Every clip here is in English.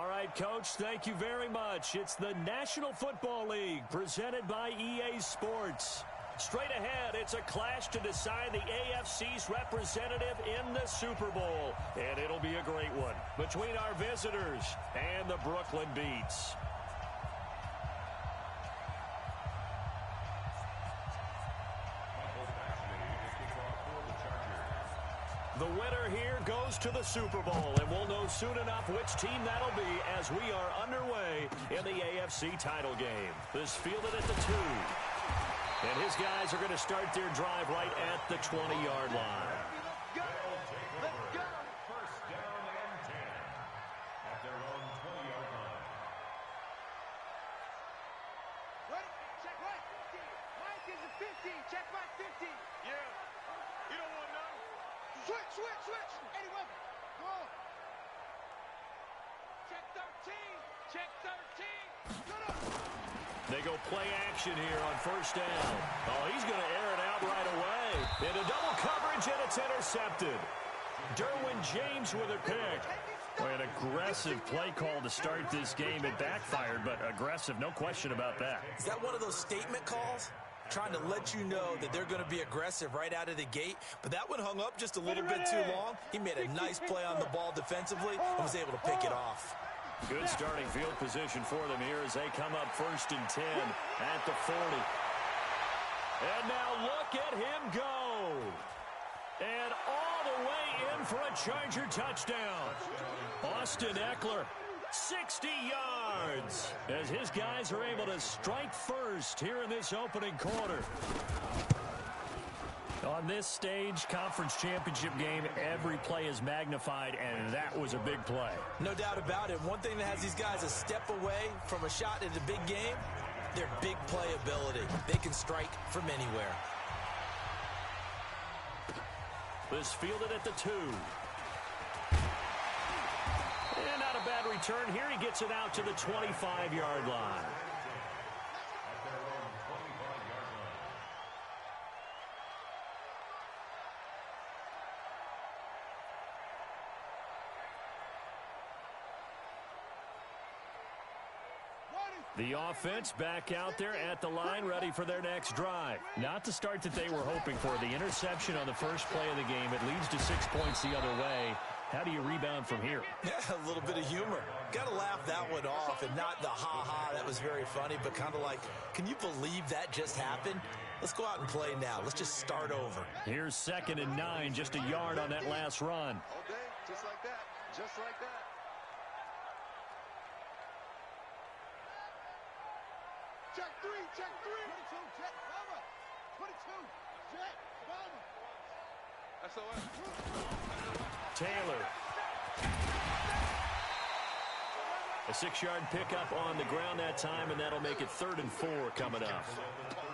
All right, Coach, thank you very much. It's the National Football League presented by EA Sports. Straight ahead, it's a clash to decide the AFC's representative in the Super Bowl. And it'll be a great one between our visitors and the Brooklyn Beats. The winner here goes to the Super Bowl, and we'll know soon enough which team that'll be as we are underway in the AFC title game. This fielded at the 2. And his guys are going to start their drive right at the 20-yard line. Let's go. First down and 10 at their own 20-yard line. Ready? Check right. Mike is a 50. Check my 50. Yeah. You don't want none. Switch. 81. Go on. Check 13. Check 13. Good up. They go play action here on first down. Oh, he's going to air it out right away. Into double coverage, and it's intercepted. Derwin James with a pick. An aggressive play call to start this game. It backfired, but aggressive, no question about that. Is that one of those statement calls? Trying to let you know that they're going to be aggressive right out of the gate. But that one hung up just a little bit too long. He made a nice play on the ball defensively and was able to pick it off. Good starting field position for them here as they come up first and 10 at the 40. And now look at him go. And all the way in for a Charger touchdown. Austin Eckler, 60 yards, as his guys are able to strike first here in this opening quarter. On this stage, conference championship game, every play is magnified, and that was a big play. No doubt about it. One thing that has these guys a step away from a shot at a big game, their big play ability. They can strike from anywhere. This fielded at the 2. And not a bad return here. He gets it out to the 25-yard line. The offense back out there at the line, ready for their next drive. Not the start that they were hoping for. The interception on the first play of the game. It leads to 6 points the other way. How do you rebound from here? Yeah, a little bit of humor. Got to laugh that one off, and not the ha-ha. That was very funny, but kind of like, can you believe that just happened? Let's go out and play now. Let's just start over. Here's 2nd and 9, just a yard on that last run. All day, just like that. Just like that. Check 3. Check 3. 22. Check Bomber. 22. Check Bomber. That's all right. Taylor. A 6-yard pickup on the ground that time, and that'll make it 3rd and 4 coming up.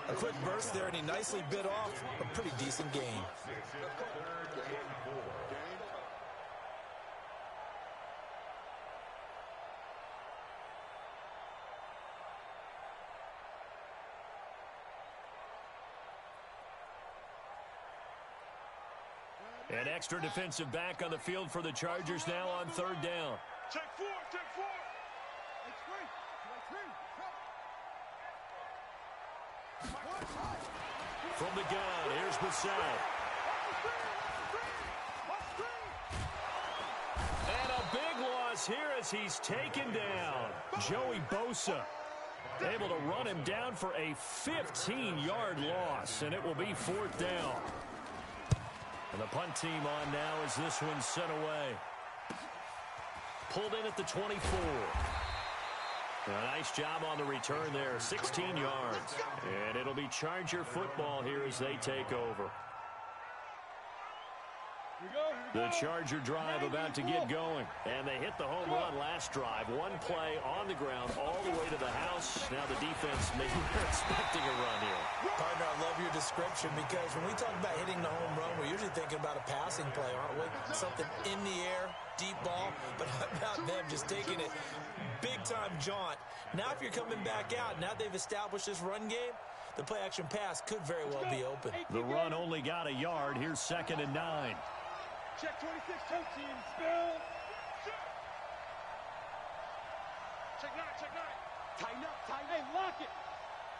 A quick burst there, and he nicely bit off a pretty decent gain. An extra defensive back on the field for the Chargers now on 3rd down. Check 4. Check 4. From the gun, here's Bissett. And a big loss here as he's taken down. Joey Bosa able to run him down for a 15-yard loss, and it will be 4th down. And the punt team on now as this one's sent away. Pulled in at the 24. A nice job on the return there, 16 yards. And it'll be Charger football here as they take over. The Charger drive about to get going. And they hit the home run last drive. One play on the ground all the way to the house. Now the defense maybe they're expecting a run here. Partner, I love your description because when we talk about hitting the home run, we're usually thinking about a passing play, aren't we? Something in the air, deep ball. But how about them just taking it big-time jaunt? Now if you're coming back out, now they've established this run game, the play-action pass could very well be open. The run only got a yard. Here's 2nd and 9. Check 26, 2 teams. Spill. Check nine, check nine. Tighten up, tighten. Hey, lock it.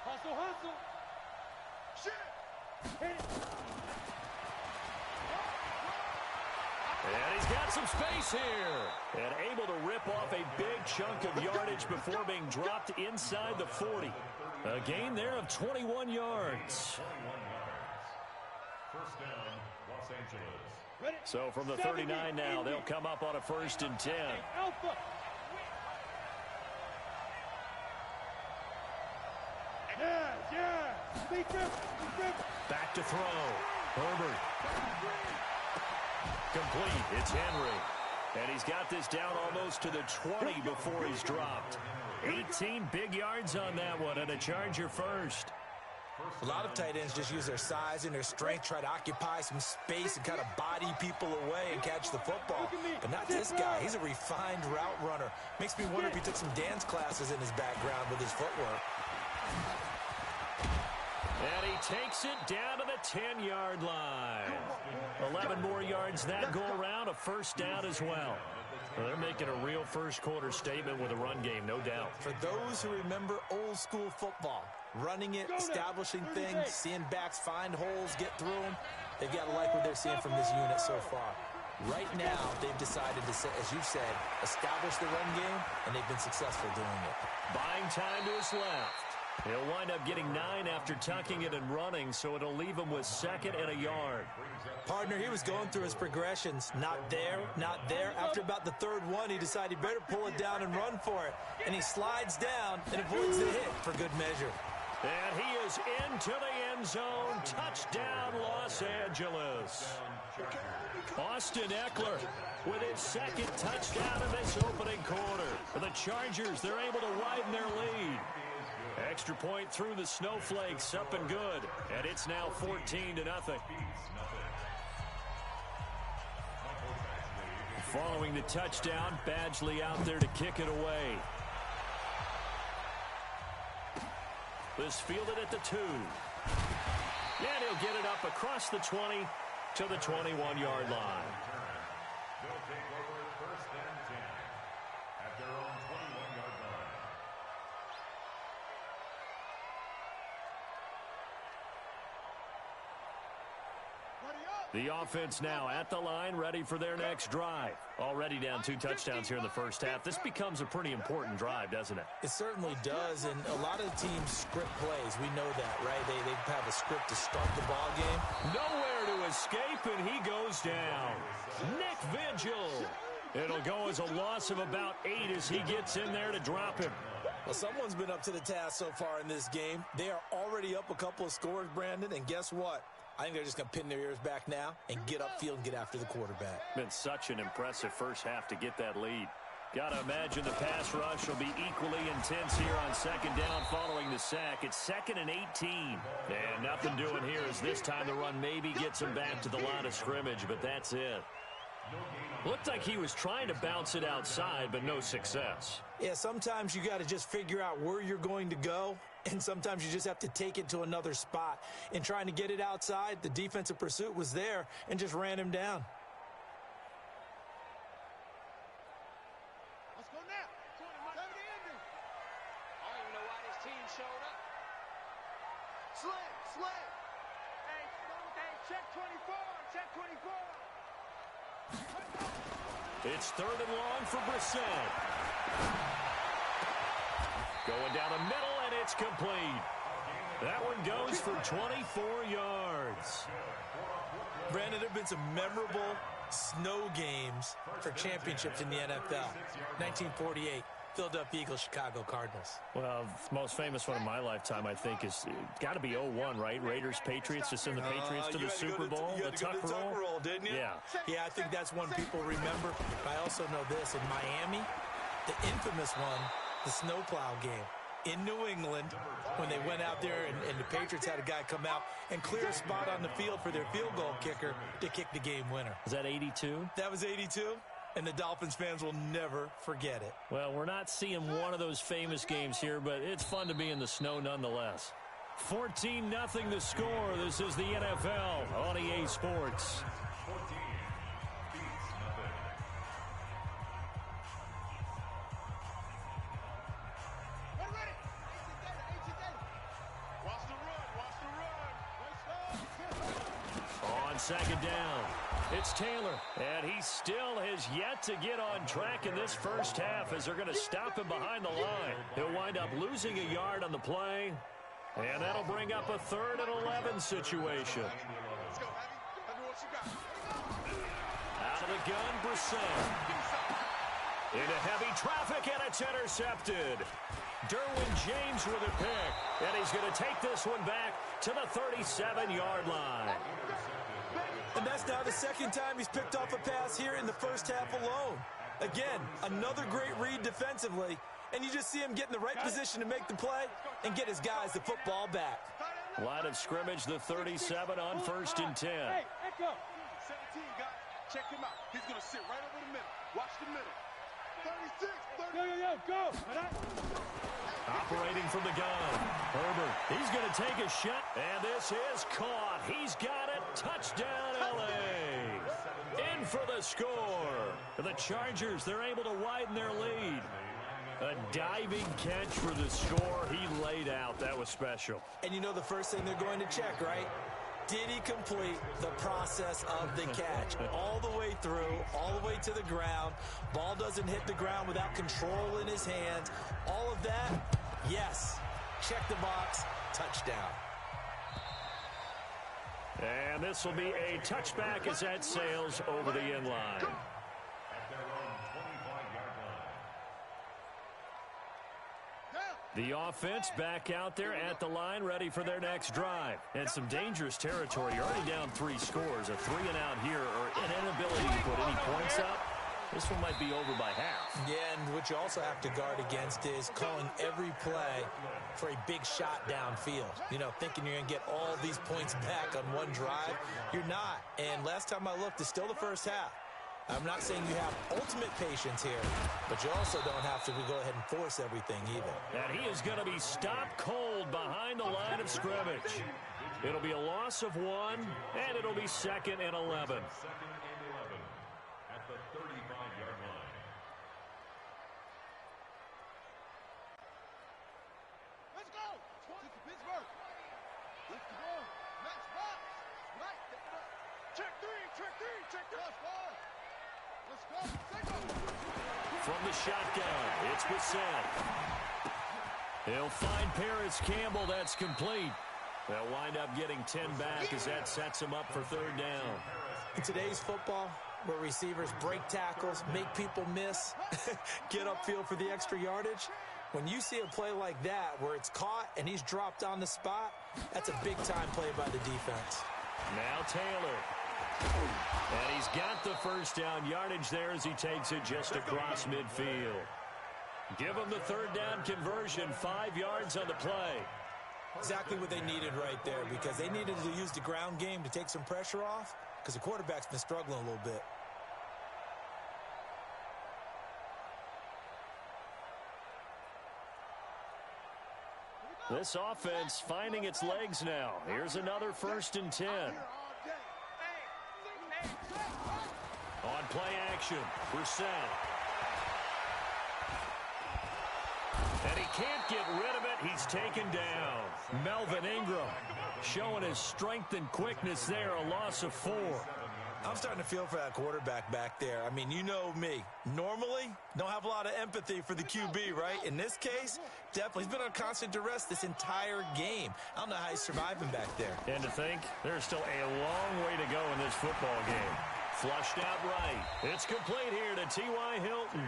Hustle, hustle. Shit. Hit it. And he's got some space here. And able to rip off a big chunk of yardage before being dropped inside the 40. A gain there of 21 yards. First down, Los Angeles. Ready? So from the 39 now, they'll come up on a 1st and 10. Alpha. Yeah. Beat them. Back to throw. Herbert. Complete. It's Henry. And he's got this down almost to the 20 before he's dropped. 18 big yards on that one, and a Charger first. A lot of tight ends just use their size and their strength, try to occupy some space and kind of body people away and catch the football. But not this guy. He's a refined route runner. Makes me wonder if he took some dance classes in his background with his footwork. And he takes it down to the 10-yard line. 11 more yards that go around, a first down as well. They're making a real first-quarter statement with a run game, no doubt. For those who remember old-school football, running it, establishing things, seeing backs find holes, get through them, they've got to like what they're seeing from this unit so far. Right now, they've decided to, as you said, establish the run game, and they've been successful doing it. Buying time to his left. He'll wind up getting 9 after tucking it and running, so it'll leave him with 2nd and a yard. Partner, he was going through his progressions. Not there, not there. After about the 3rd one, he decided he better pull it down and run for it. And he slides down and avoids the hit for good measure. And he is into the end zone. Touchdown, Los Angeles. Austin Eckler with his 2nd touchdown in this opening quarter. For the Chargers, they're able to widen their lead. Extra point through the snowflakes, up and good. And it's now 14-0. Following the touchdown, Badgley out there to kick it away. This fielded at the 2. And he'll get it up across the 20 to the 21-yard line. They'll take over 1st and 10 at their own 21-yard line. The offense now at the line, ready for their next drive. Already down 2 touchdowns here in the first half. This becomes a pretty important drive, doesn't it? It certainly does, and a lot of teams script plays. We know that, right? They have a script to start the ball game. Nowhere to escape, and he goes down. Nick Vigil. It'll go as a loss of about 8 as he gets in there to drop him. Well, someone's been up to the task so far in this game. They are already up a couple of scores, Brandon, and guess what? I think they're just going to pin their ears back now and get upfield and get after the quarterback. Been such an impressive first half to get that lead. Got to imagine the pass rush will be equally intense here on 2nd down following the sack. It's 2nd and 18. And nothing doing here as this time the run maybe gets him back to the line of scrimmage, but that's it. Looked like he was trying to bounce it outside, but no success. Yeah, sometimes you got to just figure out where you're going to go, and sometimes you just have to take it to another spot. In trying to get it outside, the defensive pursuit was there and just ran him down. Let's go now. Time to end it. I don't even know why this team showed up. Slam. Hey, check 24. Check 24. It's 3rd and long for Brissett. Going down the middle, and it's complete. That one goes for 24 yards. Brandon, there have been some memorable snow games for championships in the NFL. 1948, Philadelphia Eagles, Chicago Cardinals. Well, the most famous one in my lifetime, I think, is got to be 01, right? Raiders, Patriots, to send the Patriots to the Super Bowl. You had to go to the tuck roll, didn't you? Yeah. Yeah, I think that's one people remember. But I also know this. In Miami, the infamous one, the snowplow game. In New England, when they went out there and the Patriots had a guy come out and clear a spot on the field for their field goal kicker to kick the game winner. Is that 82? That was 82. And the Dolphins fans will never forget it. Well, we're not seeing one of those famous games here, but it's fun to be in the snow nonetheless. 14-0 the score. This is the NFL on EA Sports. second down. It's Taylor, and he still has yet to get on track in this first half as they're going to stop him behind the line. He'll wind up losing a yard on the play, and that'll bring up a 3rd and 11 situation. Out of the gun, Brissett. Into heavy traffic, and it's intercepted. Derwin James with a pick, and he's going to take this one back to the 37-yard line. And that's now the second time he's picked off a pass here in the first half alone. Again, another great read defensively, and you just see him get in the right position to make the play and get his guys the football back. Line of scrimmage, the 37 on 1st and 10. Hey, Echo. 17, guys. Check him out. He's going to sit right over the middle. Watch the middle. 36, 30. Go. Operating from the gun. Herbert, he's going to take a shot. And this is caught. He's got it. Touchdown, L.A. In for the score. The Chargers, they're able to widen their lead. A diving catch for the score. He laid out. That was special. And you know the first thing they're going to check, right? Did he complete the process of the catch? All the way through, all the way to the ground. Ball doesn't hit the ground without control in his hands. All of that, yes. Check the box, touchdown. And this will be a touchback as that sails over the end line. The offense back out there at the line, ready for their next drive. And some dangerous territory. You're already down 3 scores. A 3-and-out here, or an inability to put any points up. This one might be over by half. Yeah, and what you also have to guard against is calling every play for a big shot downfield. You know, thinking you're going to get all these points back on one drive. You're not. And last time I looked, it's still the first half. I'm not saying you have ultimate patience here, but you also don't have to go ahead and force everything either. And he is going to be stopped cold behind the line of scrimmage. It'll be a loss of 1, and it'll be 2nd and 11. At the 35-yard line. Let's go. 20 to Pittsburgh. Let's go. Match box. Right. Check 3. Check 3. Let's go. From the shotgun, it's Brissett. He'll find Paris Campbell. That's complete. They'll wind up getting 10 back as that sets him up for 3rd down. In today's football, where receivers break tackles, make people miss, get upfield for the extra yardage, when you see a play like that where it's caught and he's dropped on the spot, that's a big-time play by the defense. Now Taylor. And he's got the first down yardage there as he takes it just across midfield. Give him the 3rd down conversion, 5 yards on the play. Exactly what they needed right there, because they needed to use the ground game to take some pressure off, because the quarterback's been struggling a little bit. This offense finding its legs now. Here's another 1st and 10. On play action, Brissett. And he can't get rid of it. He's taken down. Melvin Ingram showing his strength and quickness there, a loss of 4. I'm starting to feel for that quarterback back there. I mean, you know me. Normally, don't have a lot of empathy for the QB, right? In this case, definitely. He's been on constant duress this entire game. I don't know how he's surviving back there. And to think, there's still a long way to go in this football game. Flushed out right. It's complete here to T.Y. Hilton.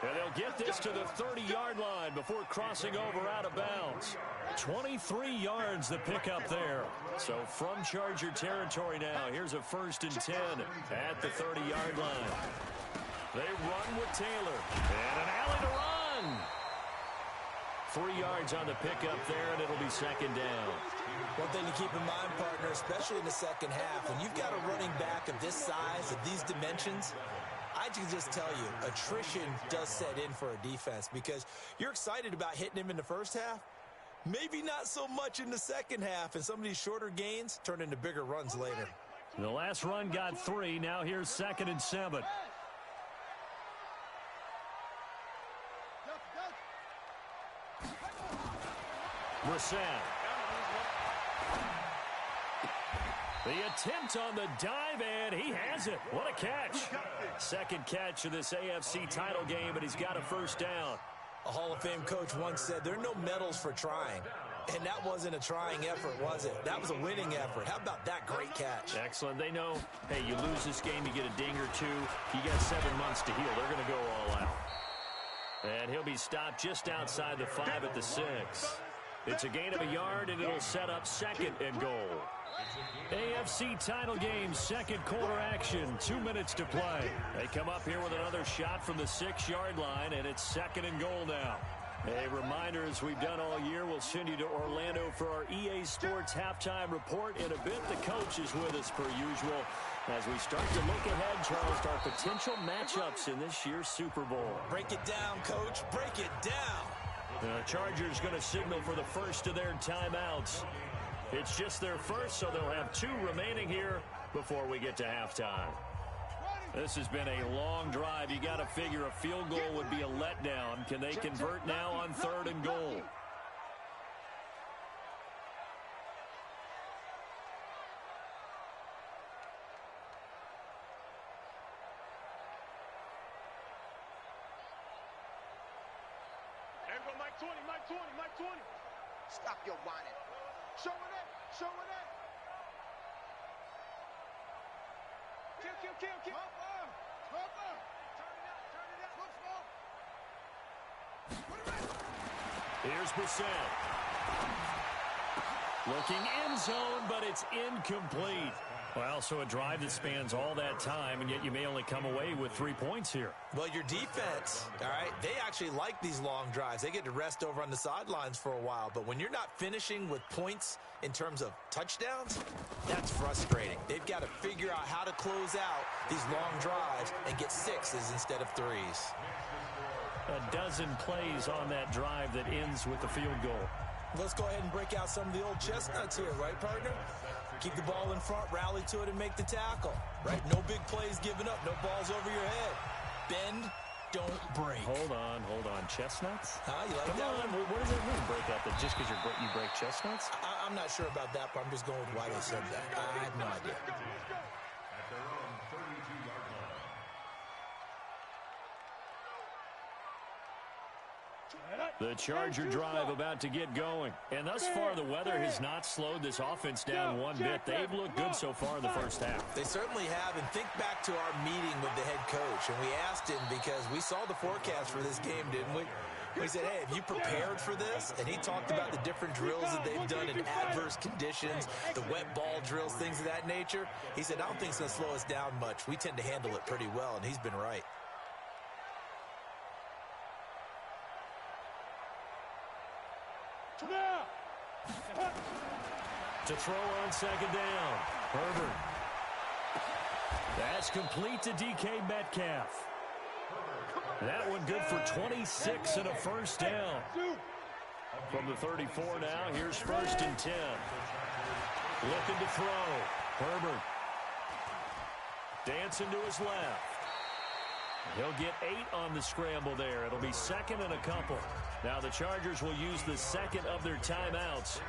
And they'll get this to the 30-yard line before crossing over out of bounds. 23 yards the pickup there. So from Charger territory now, here's a 1st and 10 at the 30-yard line. They run with Taylor. And an alley to run. 3 yards on the pickup there, and it'll be 2nd down. One thing to keep in mind, partner, especially in the second half, when you've got a running back of this size, of these dimensions, I can just tell you, attrition does set in for a defense, because you're excited about hitting him in the first half. Maybe not so much in the second half, and some of these shorter gains turn into bigger runs later. The last run got 3. Now here's 2nd and 7. Brissett. The attempt on the dive, and he has it. What a catch. Second catch of this AFC title game, and he's got a first down. A Hall of Fame coach once said, there are no medals for trying. And that wasn't a trying effort, was it? That was a winning effort. How about that great catch? Excellent. They know, hey, you lose this game, you get a ding or two. You got 7 months to heal. They're going to go all out. And he'll be stopped just outside the 5 at the 6. It's a gain of a yard, and it'll set up second and goal. AFC title game, second quarter action, 2 minutes to play. They come up here with another shot from the 6-yard line, and it's second and goal now. A reminder, as we've done all year, we'll send you to Orlando for our EA Sports halftime report. In a bit, the coach is with us per usual as we start to look ahead, Charles, to our potential matchups in this year's Super Bowl. Break it down, Coach. Break it down. The Chargers going to signal for the first of their timeouts. It's just their first, so they'll have 2 remaining here before we get to halftime. This has been a long drive. You got to figure a field goal would be a letdown. Can they convert now on 3rd and goal? There go Mike 20, Mike 20, Mike 20. Stop your whining. Show it in, show it in. Kill. Cover. Turn it up. Here's Brissett. Looking end zone, but it's incomplete. Well, so a drive that spans all that time, and yet you may only come away with 3 points here. Well, your defense, all right, they actually like these long drives. They get to rest over on the sidelines for a while. But when you're not finishing with points in terms of touchdowns, that's frustrating. They've got to figure out how to close out these long drives and get 6s instead of 3s. A dozen plays on that drive that ends with the field goal. Let's go ahead and break out some of the old chestnuts here, right, partner? Keep the ball in front, rally to it, and make the tackle, right? No big plays given up, no balls over your head. Bend, don't break. Hold on. Chestnuts? You like Come that on, one? what does that mean, break out? That just because you break chestnuts? I'm not sure about that, but I'm just going with why they said that. I have no idea. At their own 32-yard line. The Charger drive about to get going. And thus far, the weather has not slowed this offense down one bit. They've looked good so far in the first half. They certainly have, and think back to our meeting with the head coach, and we asked him because we saw the forecast for this game, didn't we? We said, hey, have you prepared for this? And he talked about the different drills that they've done in adverse conditions, the wet ball drills, things of that nature. He said, I don't think it's going to slow us down much. We tend to handle it pretty well, and he's been right. To throw on second down, Herbert. That's complete to DK Metcalf. That one good for 26 and a first down. From the 34 now, here's 1st and 10. Looking to throw. Herbert. Dancing to his left. He'll get 8 on the scramble there. It'll be 2nd and a couple. Now the Chargers will use the second of their timeouts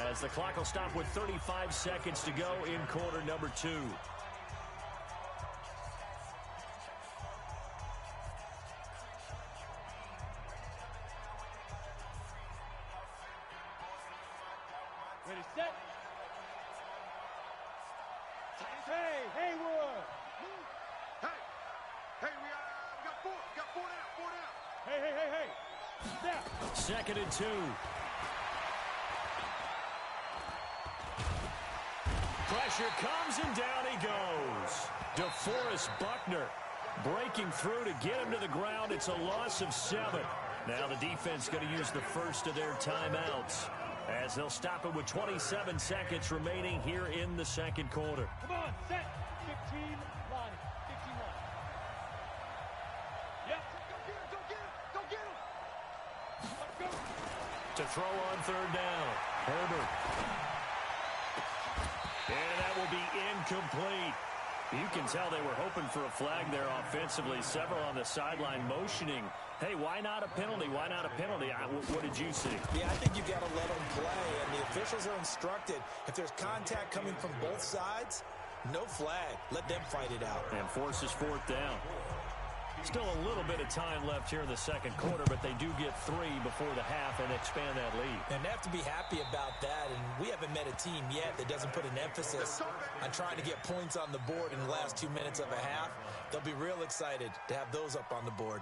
as the clock will stop with 35 seconds to go in quarter number 2. Ready, set. Hey, Haywood. Hey, we got 4. We got 4 down. Hey. Step. 2nd and 2. Pressure comes and down he goes. DeForest Buckner breaking through to get him to the ground. It's a loss of 7. Now the defense going to use the first of their timeouts as they'll stop it with 27 seconds remaining here in the second quarter. Come on, set. 15 line. 15 line. Yep. Go get him. Let's go. To throw on 3rd down. Herbert. And that will be incomplete. You can tell they were hoping for a flag there offensively. Several on the sideline motioning, hey, why not a penalty? Why not a penalty? What did you see? Yeah, I think you've got to let them play, and the officials are instructed. If there's contact coming from both sides, no flag. Let them fight it out. And forces fourth down. Still a little bit of time left here in the second quarter, but they do get 3 before the half and expand that lead. And they have to be happy about that, and we haven't met a team yet that doesn't put an emphasis on trying to get points on the board in the last 2 minutes of a half. They'll be real excited to have those up on the board.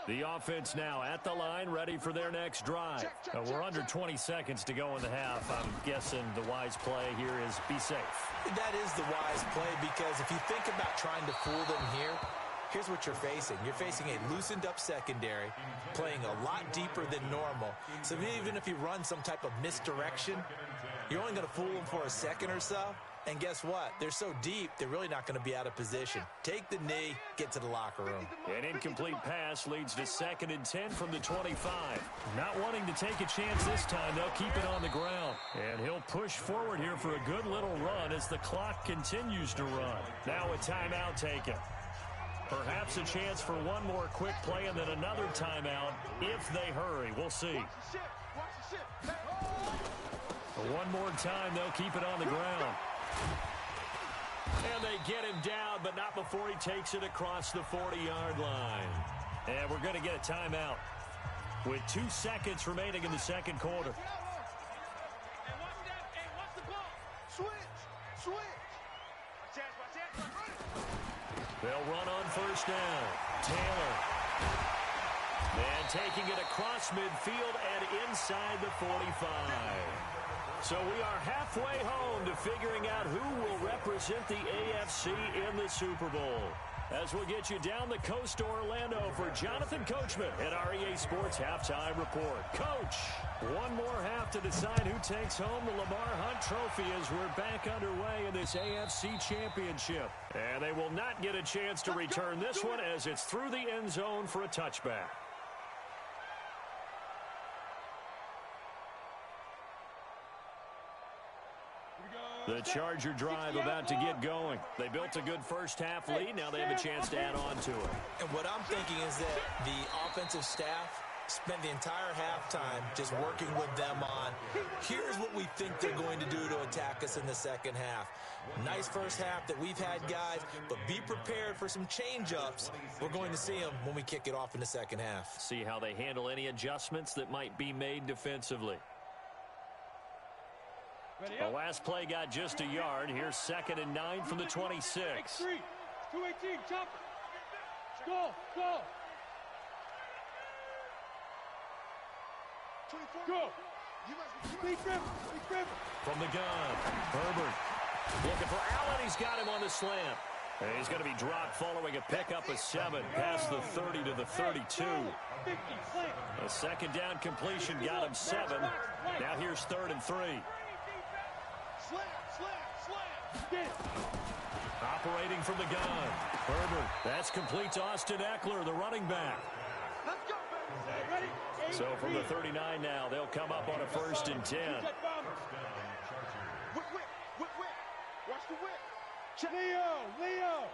The offense now at the line, ready for their next drive. We're under 20 seconds to go in the half. I'm guessing the wise play here is be safe. That is the wise play, because if you think about trying to fool them here, here's what you're facing. You're facing a loosened up secondary, playing a lot deeper than normal. So even if you run some type of misdirection, you're only going to fool them for a second or so. And guess what? They're so deep, they're really not going to be out of position. Take the knee, get to the locker room. An incomplete pass leads to 2nd and 10 from the 25. Not wanting to take a chance this time, they'll keep it on the ground. And he'll push forward here for a good little run as the clock continues to run. Now a timeout taken. Perhaps a chance for one more quick play and then another timeout if they hurry. We'll see. One more time, they'll keep it on the ground. And they get him down, but not before he takes it across the 40-yard line. And we're going to get a timeout with 2 seconds remaining in the second quarter. They'll run on first down. Taylor. And taking it across midfield and inside the 45. So we are halfway home to figuring out who will represent the AFC in the Super Bowl. As we'll get you down the coast to Orlando for Jonathan Coachman at our EA Sports Halftime Report. Coach, one more half to decide who takes home the Lamar Hunt Trophy as we're back underway in this AFC Championship. And they will not get a chance to return this one as it's through the end zone for a touchback. The Charger drive about to get going. They built a good first half lead. Now they have a chance to add on to it. And what I'm thinking is that the offensive staff spent the entire halftime just working with them on, here's what we think they're going to do to attack us in the second half. Nice first half that we've had, guys, but be prepared for some change-ups. We're going to see them when we kick it off in the second half. See how they handle any adjustments that might be made defensively. The last play got just a yard. Here's 2nd and 9 from the 26. 218, jump. Go. Go. Big grip. From the gun, Herbert looking for Allen. He's got him on the slant. And he's going to be dropped following a pickup of 7 past the 30 to the 32. A second down completion got him 7. Now here's 3rd and 3. Operating from the gun. Herbert. That's complete to Austin Eckler, the running back. So from the 39 now, they'll come up on a 1st and 10. Watch the whip. Leo.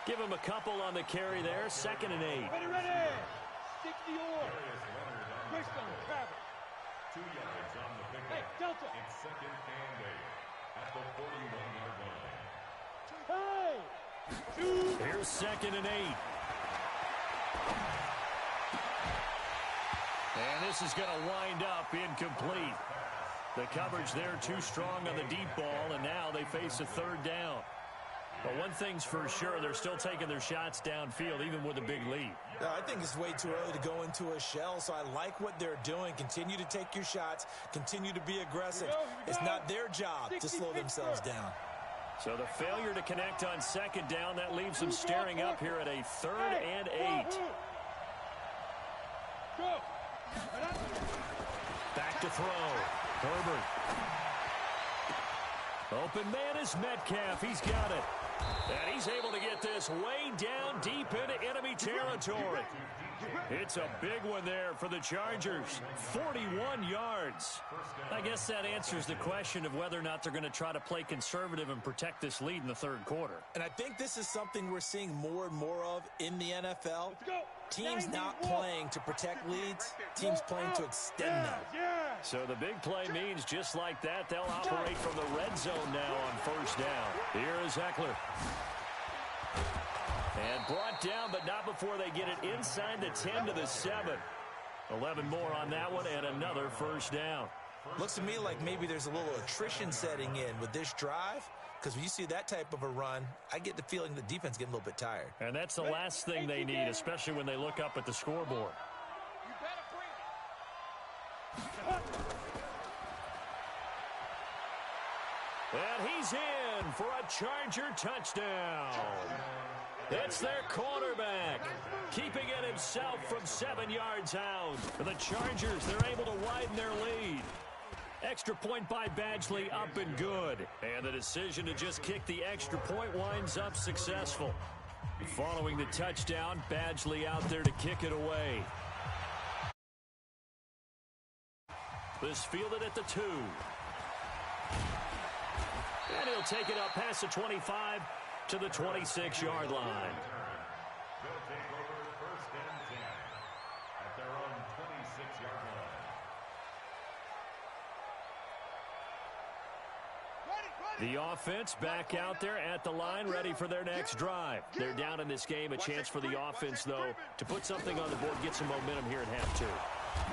Give him a couple on the carry there. 2nd and 8. Ready. Stick the oar. Twist on the travel. 2 yards on the pickup. Hey, Delta. It's 2nd and 8 at the 41-yard line. Hey. Here's 2nd and 8. And this is going to wind up incomplete. The coverage there too strong on the deep ball, and now they face a 3rd down. But one thing's for sure, they're still taking their shots downfield, even with a big lead. I think it's way too early to go into a shell, so I like what they're doing. Continue to take your shots. Continue to be aggressive. It's not their job to slow themselves down. So the failure to connect on 2nd down, that leaves them staring up here at a 3rd and 8. Back to throw. Herbert. Open man is Metcalf. He's got it. And he's able to get this way down deep into enemy territory. It's a big one there for the Chargers. 41 yards. I guess that answers the question of whether or not they're going to try to play conservative and protect this lead in the third quarter. And I think this is something we're seeing more and more of in the NFL. Teams not playing to protect leads, teams playing to extend them. So the big play means just like that, they'll operate from the red zone now on first down. Here is Eckler. And brought down, but not before they get it inside the 10 to the 7. 11 more on that one, and another first down. Looks to me like maybe there's a little attrition setting in with this drive, because when you see that type of a run, I get the feeling the defense getting a little bit tired. And that's the last thing they need, especially when they look up at the scoreboard. And he's in for a Charger touchdown. It's their quarterback, keeping it himself from 7 yards out. For the Chargers, they're able to widen their lead. Extra point by Badgley, up and good. And the decision to just kick the extra point winds up successful. Following the touchdown, Badgley out there to kick it away. This fielded at the 2. And he'll take it up past the 25 to the 26-yard line. They'll take over first and 10 at their own 26-yard line. The offense back out there at the line, ready for their next drive. They're down in this game. A chance for the offense, though, to put something on the board, get some momentum here at half 2.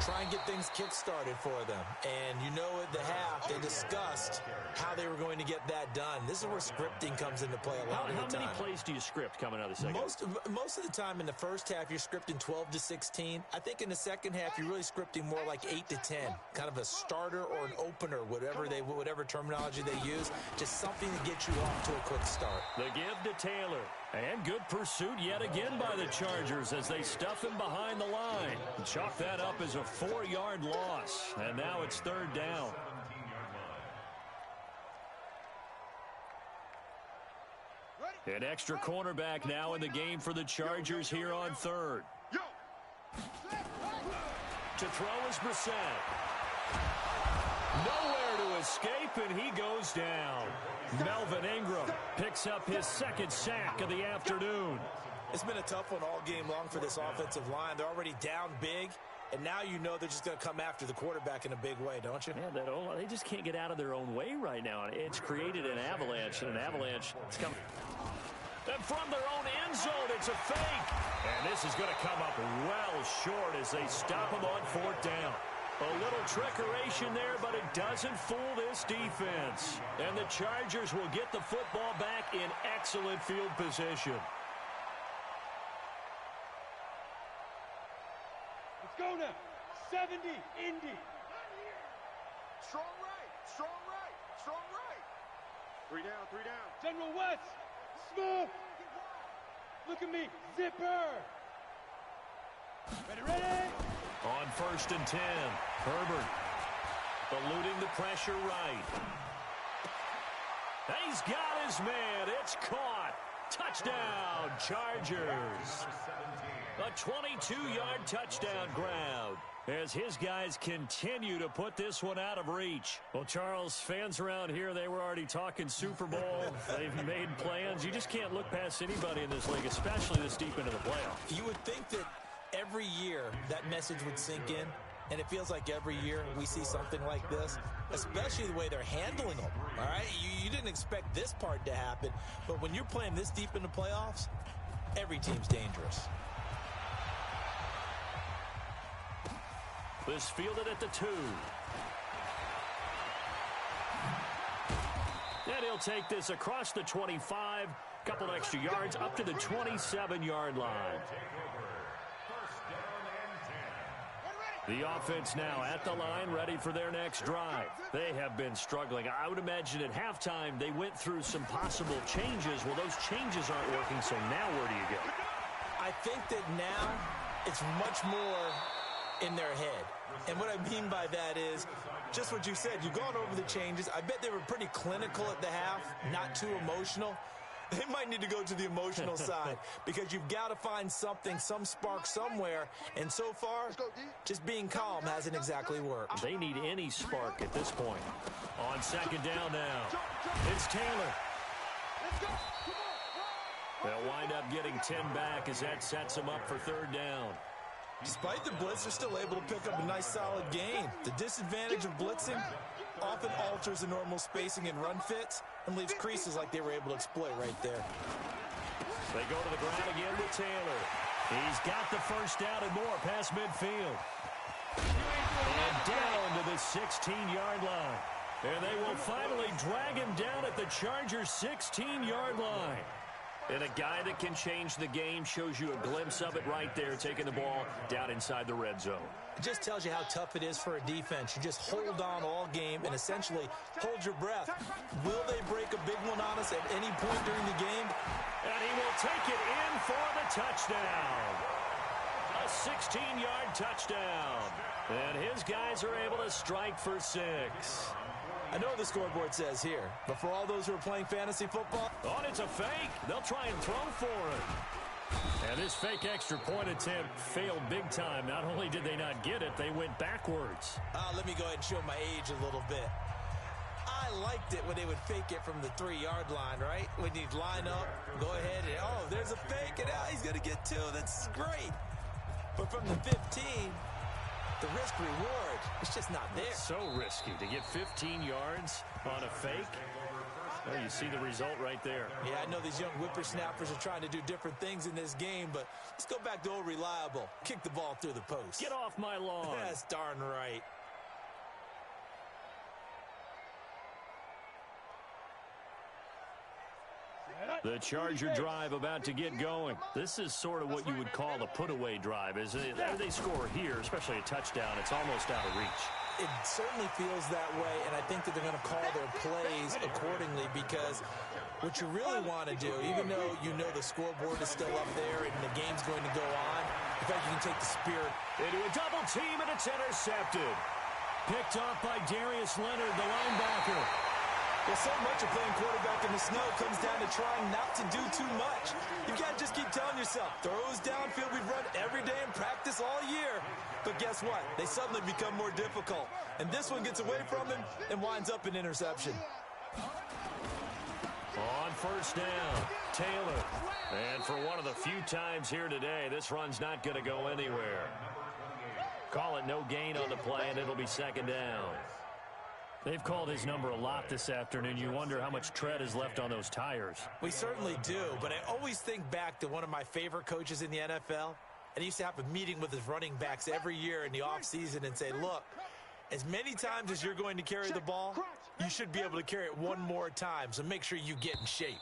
Try and get things kick-started for them. And you know at the half, they discussed how they were going to get that done. This is where scripting comes into play a lot of the time. How many plays do you script coming out of the second? Most of the time in the first half, you're scripting 12 to 16. I think in the second half, you're really scripting more like 8 to 10. Kind of a starter or an opener, whatever terminology they use. Just something to get you off to a quick start. The give to Taylor. And good pursuit yet again by the Chargers as they stuff him behind the line. Chalk that up as a 4-yard loss. And now it's third down. An extra cornerback now in the game for the Chargers here on third. To throw is Brissett. Nowhere to escape, and he goes down. Melvin Ingram picks up his second sack of the afternoon. It's been a tough one all game long for this offensive line. They're already down big, and now you know they're just going to come after the quarterback in a big way, don't you? Yeah, they just can't get out of their own way right now. It's created an avalanche, and an avalanche is coming. And from their own end zone, it's a fake. And this is going to come up well short as they stop him on fourth down. A little trickeration there, but it doesn't fool this defense. And the Chargers will get the football back in excellent field position. Let's go now. 70, Indy. Strong right, strong right, strong right. 3 down, 3 down. General West, Smith. Look at me, Zipper. Ready. On first and 10, Herbert eluding the pressure right. He's got his man. It's caught. Touchdown, Chargers. A 22-yard touchdown grab as his guys continue to put this one out of reach. Well, Charles, fans around here, they were already talking Super Bowl. They've made plans. You just can't look past anybody in this league, especially this deep into the playoffs. You would think that every year that message would sink in, and it feels like every year we see something like this, especially the way they're handling them, all right? You didn't expect this part to happen, but when you're playing this deep in the playoffs, every team's dangerous. This fielded at the 2. And he'll take this across the 25, couple extra yards up to the 27-yard line. The offense now at the line, ready for their next drive. They have been struggling. I would imagine at halftime they went through some possible changes. Well, those changes aren't working, so now where do you go? I think that now it's much more in their head. And what I mean by that is just what you said. You've gone over the changes. I bet they were pretty clinical at the half, not too emotional. They might need to go to the emotional side because you've got to find something, some spark somewhere. And so far, just being calm hasn't exactly worked. They need any spark at this point. On second down now, it's Taylor. They'll wind up getting 10 back as that sets them up for third down. Despite the blitz, they're still able to pick up a nice solid gain. The disadvantage of blitzing often alters the normal spacing and run fits and leaves creases like they were able to exploit right there. They go to the ground again with Taylor. He's got the first down and more past midfield. And down to the 16-yard line. And they will finally drag him down at the Chargers' 16-yard line. And a guy that can change the game shows you a glimpse of it right there, taking the ball down inside the red zone. It just tells you how tough it is for a defense. You just hold on all game and essentially hold your breath. Will they break a big one on us at any point during the game? And he will take it in for the touchdown. A 16-yard touchdown. And his guys are able to strike for 6. I know what the scoreboard says here, but for all those who are playing fantasy football... Oh, it's a fake. They'll try and throw for it. And this fake extra point attempt failed big time. Not only did they not get it, they went backwards. Let me go ahead and show my age a little bit. I liked it when they would fake it from the 3-yard line, right? When you'd line up, go ahead and, oh, there's a fake, and he's going to get 2. That's great. But from the 15... the risk-reward, it's just not there. It's so risky to get 15 yards on a fake. Well, you see the result right there. Yeah, I know these young whippersnappers are trying to do different things in this game, but let's go back to old reliable. Kick the ball through the post. Get off my lawn. That's darn right. The Charger drive about to get going. This is sort of what you would call a put-away drive, isn't it? They score here, especially a touchdown. It's almost out of reach. It certainly feels that way, and I think that they're going to call their plays accordingly because what you really want to do, even though you know the scoreboard is still up there and the game's going to go on, in fact, you can take the spirit. Into a double team, and it's intercepted. Picked off by Darius Leonard, the linebacker. Well, so much of playing quarterback in the snow comes down to trying not to do too much. You've got to just keep telling yourself, throws downfield we've run every day in practice all year. But guess what? They suddenly become more difficult. And this one gets away from him and winds up an interception. On first down, Taylor. And for one of the few times here today, this run's not going to go anywhere. Call it no gain on the play, and it'll be second down. They've called his number a lot this afternoon. You wonder how much tread is left on those tires. We certainly do, but I always think back to one of my favorite coaches in the NFL. And he used to have a meeting with his running backs every year in the offseason and say, look, as many times as you're going to carry the ball, you should be able to carry it one more time, so make sure you get in shape.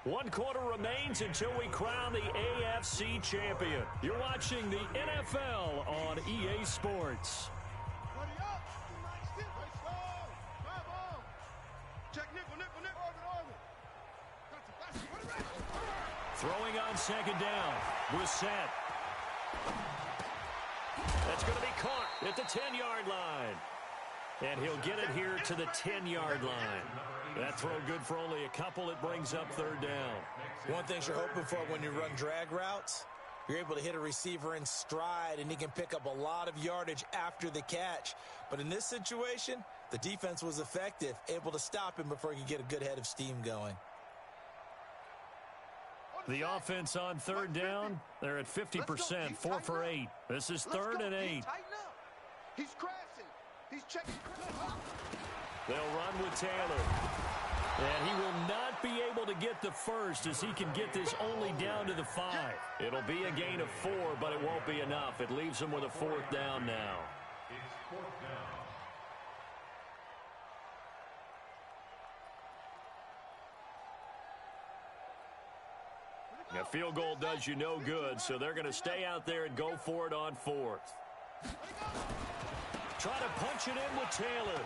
1 quarter remains until we crown the AFC champion. You're watching the NFL on EA Sports. Throwing on second down. Brissett. That's going to be caught at the 10-yard line. And he'll get it here to the 10-yard line. That throw good for only a couple. It brings up third down. One thing you're hoping for when you run drag routes, you're able to hit a receiver in stride, and he can pick up a lot of yardage after the catch. But in this situation, the defense was effective, able to stop him before he could get a good head of steam going. The offense on third down, they're at 50%, 4 for 8. This is 3rd and 8. He's crashing. He's checking. They'll run with Taylor. And he will not be able to get the first as he can get this only down to the 5. It'll be a gain of 4, but it won't be enough. It leaves him with a 4th down now. It's 4th down. A field goal does you no good, so they're going to stay out there and go for it on 4th. Try to punch it in with Taylor.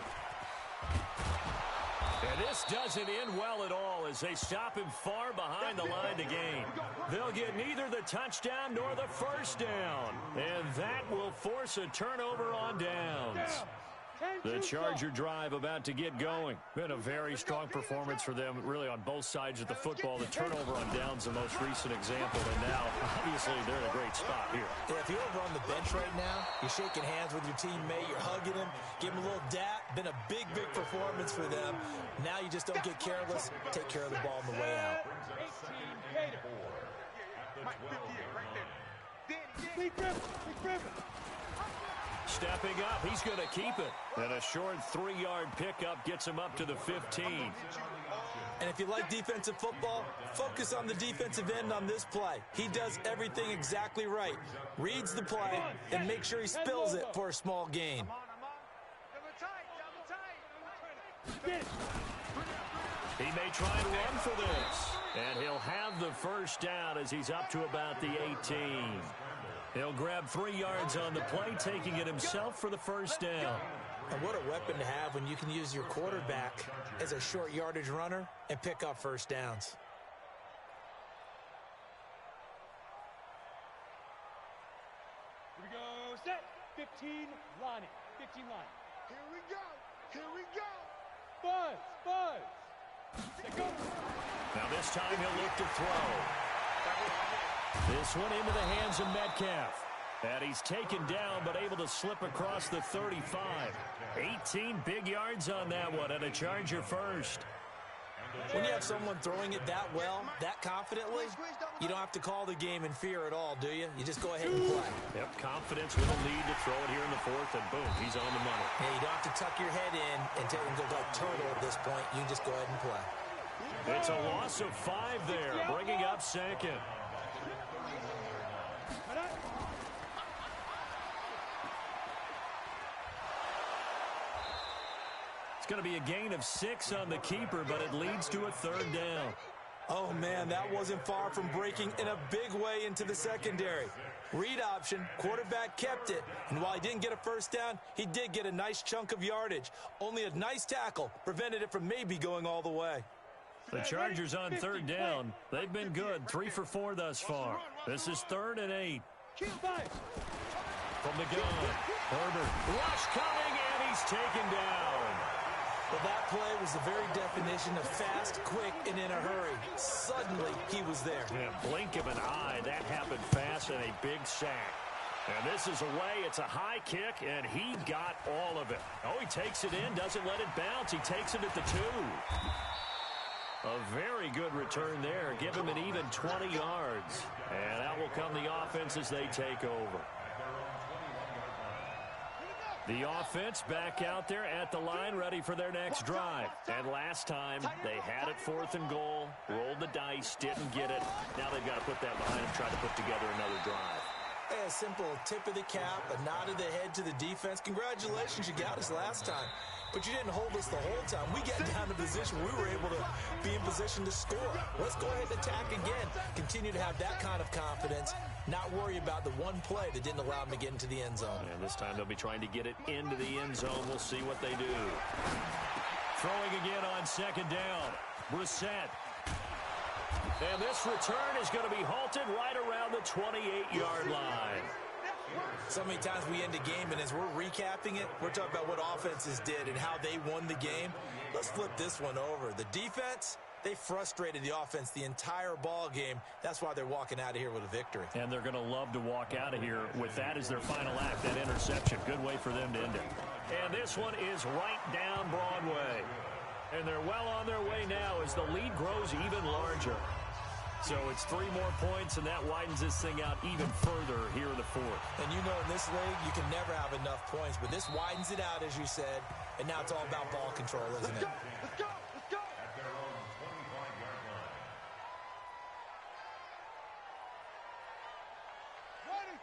And this doesn't end well at all as they stop him far behind the line to gain. They'll get neither the touchdown nor the first down. And that will force a turnover on downs. The Charger drive about to get going. Been a very strong performance for them, really, on both sides of the football. The turnover on downs, the most recent example, and now, obviously, they're in a great spot here. Yeah, if you're over on the bench right now, you're shaking hands with your teammate, you're hugging him, give him a little dap. Been a big, big performance for them. Now you just don't get careless. Take care of the ball on the way out. 18 Gator. Mike 58 right there. Danny. Stepping up, he's going to keep it. And a short 3-yard pickup gets him up to the 15. And if you like defensive football, focus on the defensive end on this play. He does everything exactly right. Reads the play and makes sure he spills it for a small gain. He may try and run for this. And he'll have the first down as he's up to about the 18. He'll grab 3 yards on the play, taking it himself for the first down. And what a weapon to have when you can use your quarterback as a short yardage runner and pick up first downs. Here we go, set, 15, line it, 15 line. Here we go. Here we go. Buzz. Set, go. Now this time he'll look to throw. This one into the hands of Metcalf. And he's taken down, but able to slip across the 35. 18 big yards on that one, and a Charger first. When you have someone throwing it that well, that confidently, you don't have to call the game in fear at all, do you? You just go ahead and play. Yep, confidence with a lead to throw it here in the fourth, and boom, he's on the money. Yeah, you don't have to tuck your head in and take and go like turtle at this point. You can just go ahead and play. It's a loss of 5 there, bringing up second. It's going to be a gain of 6 on the keeper, but it leads to a 3rd down. Oh, man, that wasn't far from breaking in a big way into the secondary. Read option, quarterback kept it, and while he didn't get a first down, he did get a nice chunk of yardage. Only a nice tackle prevented it from maybe going all the way. The Chargers on 3rd down. They've been good, 3 for 4 thus far. This is 3rd and 8. From the gun, Herbert, rush coming, and he's taken down. Well, that play was the very definition of fast, quick, and in a hurry. Suddenly, he was there. Yeah, blink of an eye, that happened fast, and a big sack. And this is away. It's a high kick, and he got all of it. Oh, he takes it in, doesn't let it bounce. He takes it at the 2. A very good return there. Give him an even 20 yards. And out will come the offense as they take over. The offense back out there at the line, ready for their next drive. And last time, they had it 4th and goal, rolled the dice, didn't get it. Now they've got to put that behind them, try to put together another drive. A simple tip of the cap, a nod of the head to the defense. Congratulations, you got us last time. But you didn't hold us the whole time. We got down to position where we were able to be in position to score. Let's go ahead and attack again. Continue to have that kind of confidence. Not worry about the one play that didn't allow them to get into the end zone. And this time they'll be trying to get it into the end zone. We'll see what they do. Throwing again on 2nd down. Brissett. And this return is going to be halted right around the 28-yard line. So many times we end a game, and as we're recapping it, we're talking about what offenses did and how they won the game. Let's flip this one over. The defense, they frustrated the offense the entire ball game. That's why they're walking out of here with a victory. And they're going to love to walk out of here with that as their final act, that interception. Good way for them to end it. And this one is right down Broadway. And they're well on their way now as the lead grows even larger. So it's 3 more points, and that widens this thing out even further here in the 4th. And you know in this league, you can never have enough points, but this widens it out, as you said, and now it's all about ball control, isn't it? Let's go. Let's go. At their own 25-yard line.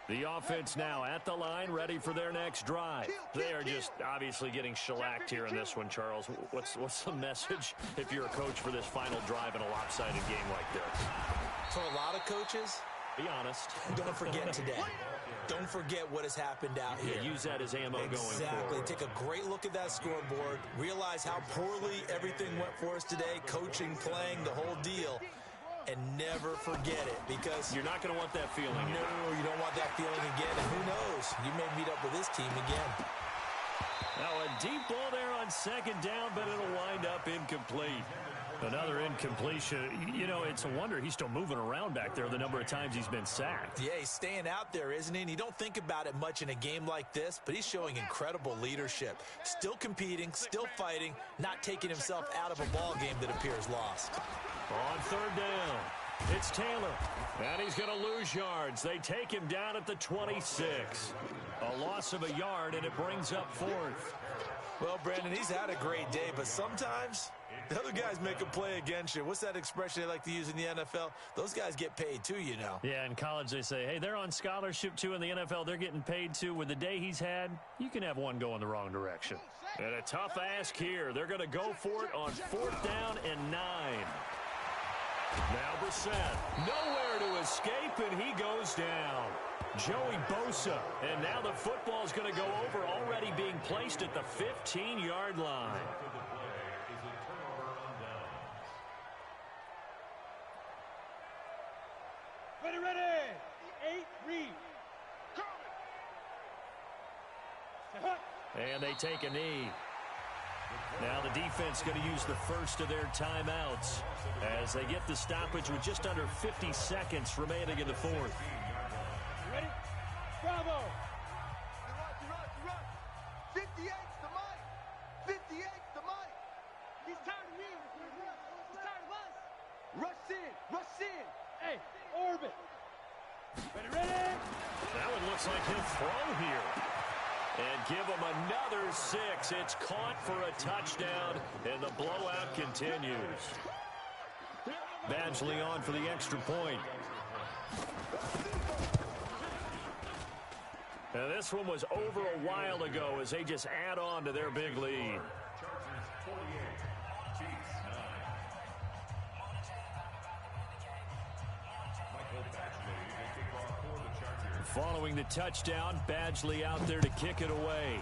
The offense now at the line, ready for their next drive. They are just obviously getting shellacked here in this one, Charles. What's the message if you're a coach for this final drive in a lopsided game like this? For a lot of coaches, be honest. Don't forget today. Don't forget what has happened out here. Use that as ammo going forward. Exactly. Take a great look at that scoreboard. Realize how poorly everything went for us today. Coaching, playing, the whole deal. And never forget it, because you're not going to want that feeling. No, you don't want that feeling again. And who knows? You may meet up with this team again. Now a deep ball there on second down, but it'll wind up incomplete. Another incompletion. You know, it's a wonder he's still moving around back there the number of times he's been sacked. Yeah, he's staying out there, isn't he? And you don't think about it much in a game like this, but he's showing incredible leadership. Still competing, still fighting, not taking himself out of a ball game that appears lost. On third down, it's Taylor. And he's going to lose yards. They take him down at the 26. A loss of a yard, and it brings up fourth. Well, Brandon, he's had a great day, but sometimes the other guys make a play against you. What's that expression they like to use in the NFL? Those guys get paid too, you know. Yeah, in college they say, hey, they're on scholarship too. In the NFL, they're getting paid too. With the day he's had, you can have one go in the wrong direction. And a tough ask here. They're going to go for it on fourth down and 9. Now Brissett, nowhere to escape, and he goes down. Joey Bosa, and now the football is going to go over, already being placed at the 15-yard line. Ready. 8, read. And they take a knee. Now the defense going to use the first of their timeouts as they get the stoppage with just under 50 seconds remaining in the fourth. Ready? Bravo! 58's the mic! 58's the mic! He's tired of me. He's tired of us. Rush in! Hey, orbit. Ready? That one looks like he'll throw here. And give him another 6. It's caught for a touchdown, and the blowout continues. Badgley on for the extra point. And this one was over a while ago as they just add on to their big lead. Following the touchdown, Badgley out there to kick it away.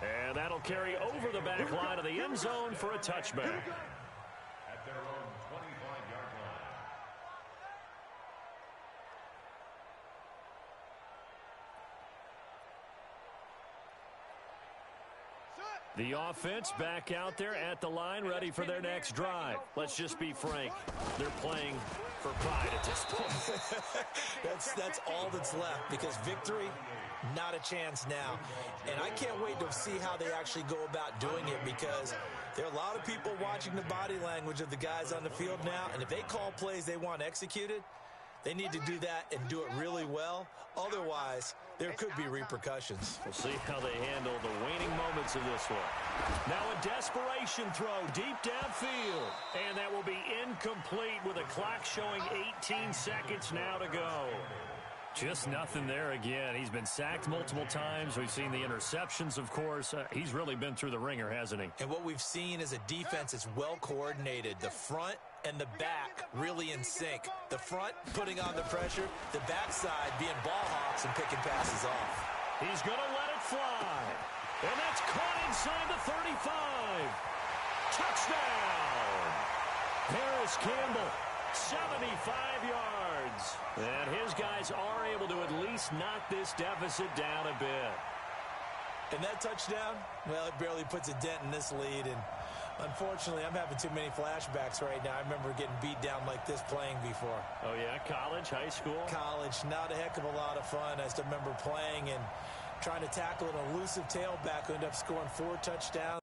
And that'll carry over the back line of the end zone for a touchback. At their own 25-yard line. The offense back out there at the line, ready for their next drive. Let's just be frank. They're playing for pride at this point. That's all that's left, because victory, not a chance now. And I can't wait to see how they actually go about doing it, because there are a lot of people watching the body language of the guys on the field now, and if they call plays they want executed, they need to do that and do it really well. Otherwise, there could be repercussions. We'll see how they handle the waning moments of this one. Now a desperation throw deep downfield. And that will be incomplete with a clock showing 18 seconds now to go. Just nothing there again. He's been sacked multiple times. We've seen the interceptions, of course. He's really been through the ringer, hasn't he? And what we've seen is a defense that's well coordinated. The front and the back really in sync. The front putting on the pressure, the backside being ball hawks and picking passes off. He's going to let it fly. And that's caught inside the 35. Touchdown! Harris Campbell, 75 yards. And his guys are able to at least knock this deficit down a bit. And that touchdown, well, it barely puts a dent in this lead. And unfortunately, I'm having too many flashbacks right now. I remember getting beat down like this playing before. Oh, yeah? College, high school? College, not a heck of a lot of fun. I still remember playing and trying to tackle an elusive tailback who ended up scoring 4 touchdowns.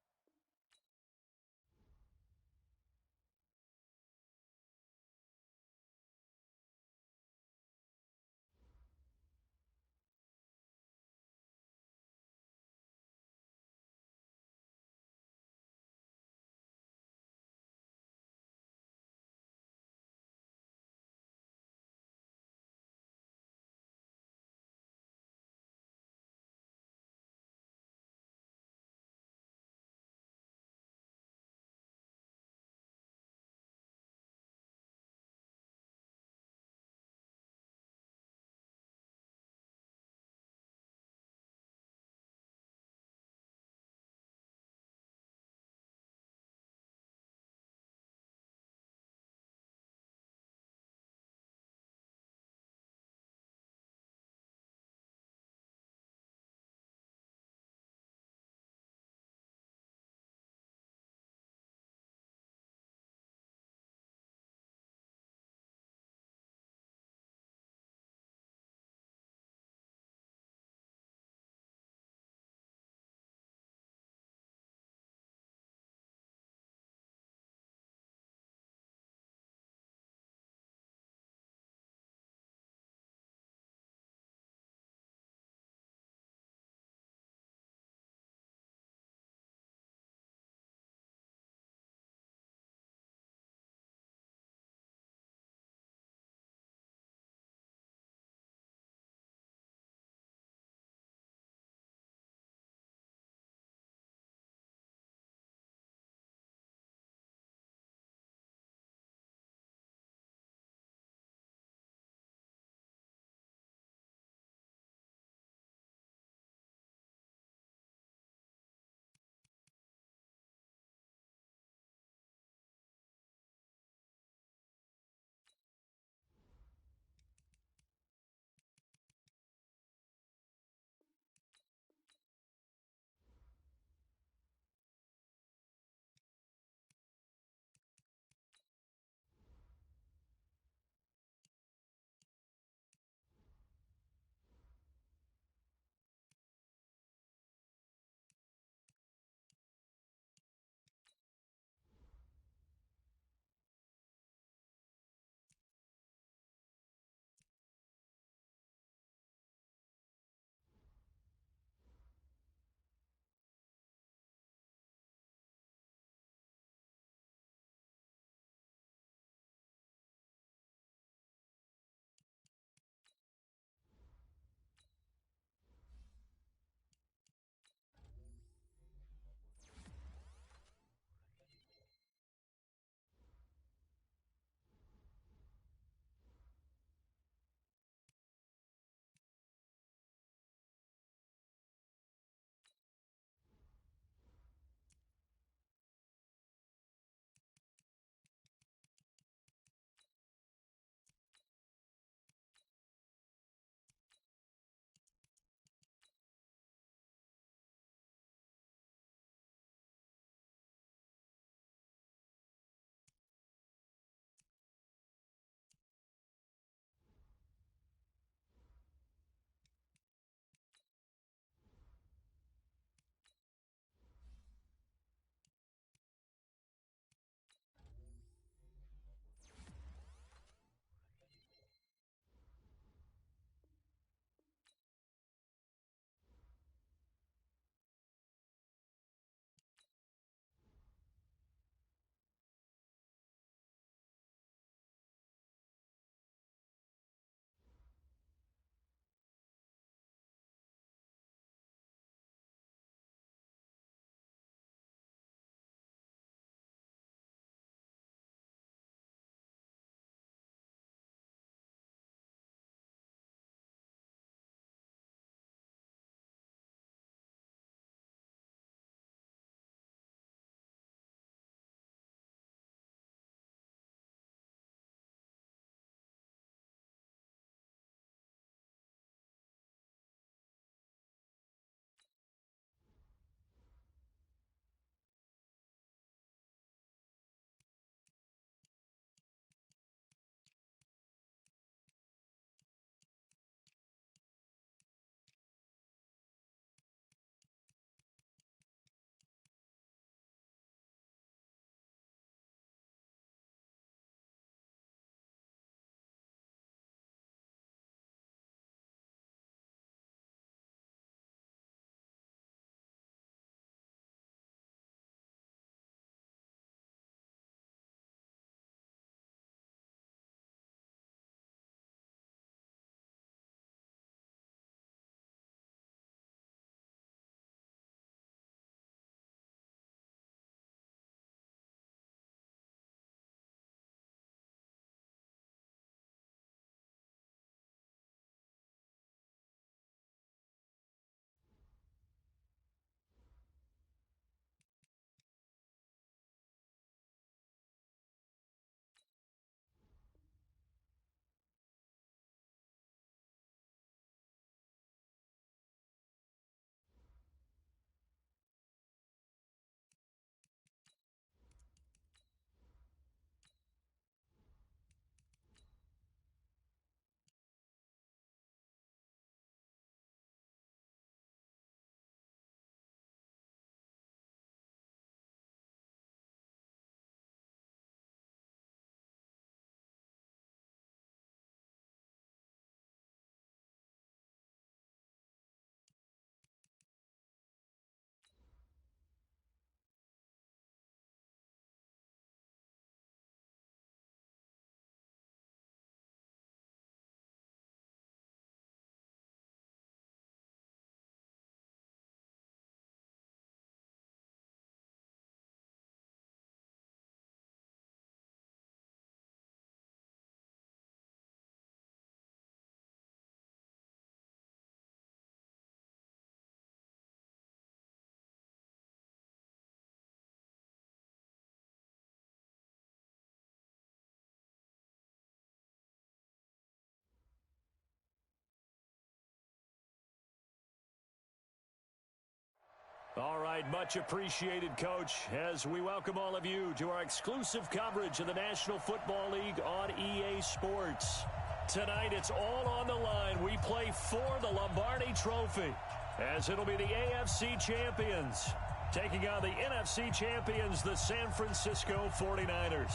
All right, much appreciated, Coach, as we welcome all of you to our exclusive coverage of the National Football League on EA Sports. Tonight, it's all on the line. We play for the Lombardi Trophy, as it'll be the AFC champions taking on the NFC champions, the San Francisco 49ers.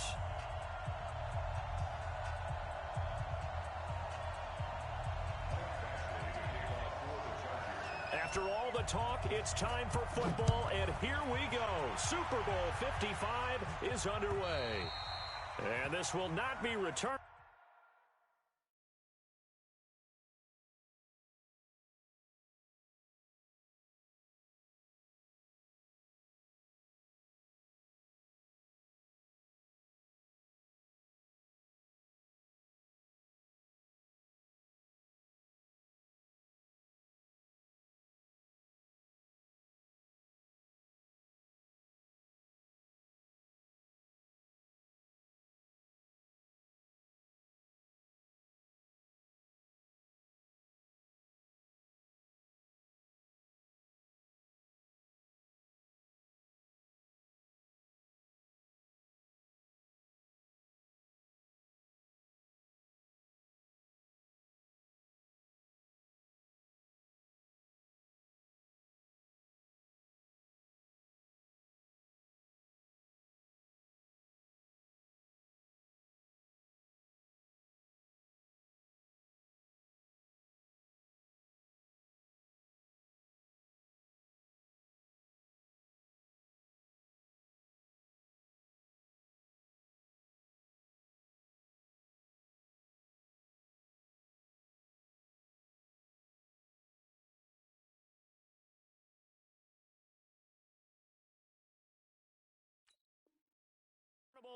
After all the talk, it's time for football, and here we go. Super Bowl 55 is underway. And this will not be returned.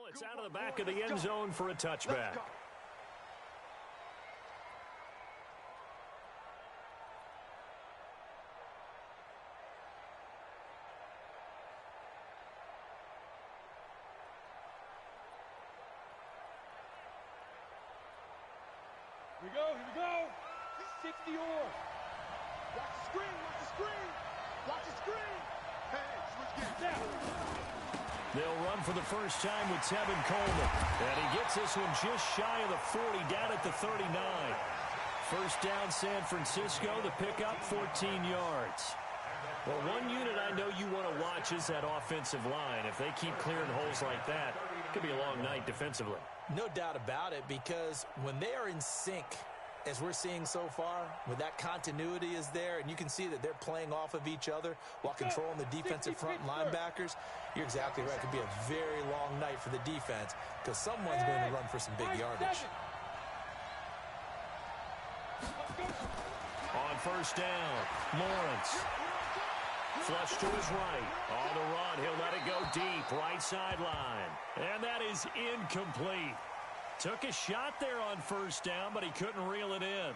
It's out of the back of the end zone for a touchback. Here we go. 60 or. Watch the screen. Watch the screen. Hey, switch gears. Now. They'll run for the first time with Tevin Coleman. And he gets this one just shy of the 40, down at the 39. First down, San Francisco. The pickup, 14 yards. Well, one unit I know you want to watch is that offensive line. If they keep clearing holes like that, it could be a long night defensively. No doubt about it, because when they are in sync, as we're seeing so far, when that continuity is there, and you can see that they're playing off of each other while controlling the defensive front linebackers, you're exactly right. It could be a very long night for the defense because someone's going to run for some big yardage. On first down, Lawrence. Flush to his right. On the run, he'll let it go deep, right sideline. And that is incomplete. Took a shot there on first down, but he couldn't reel it in.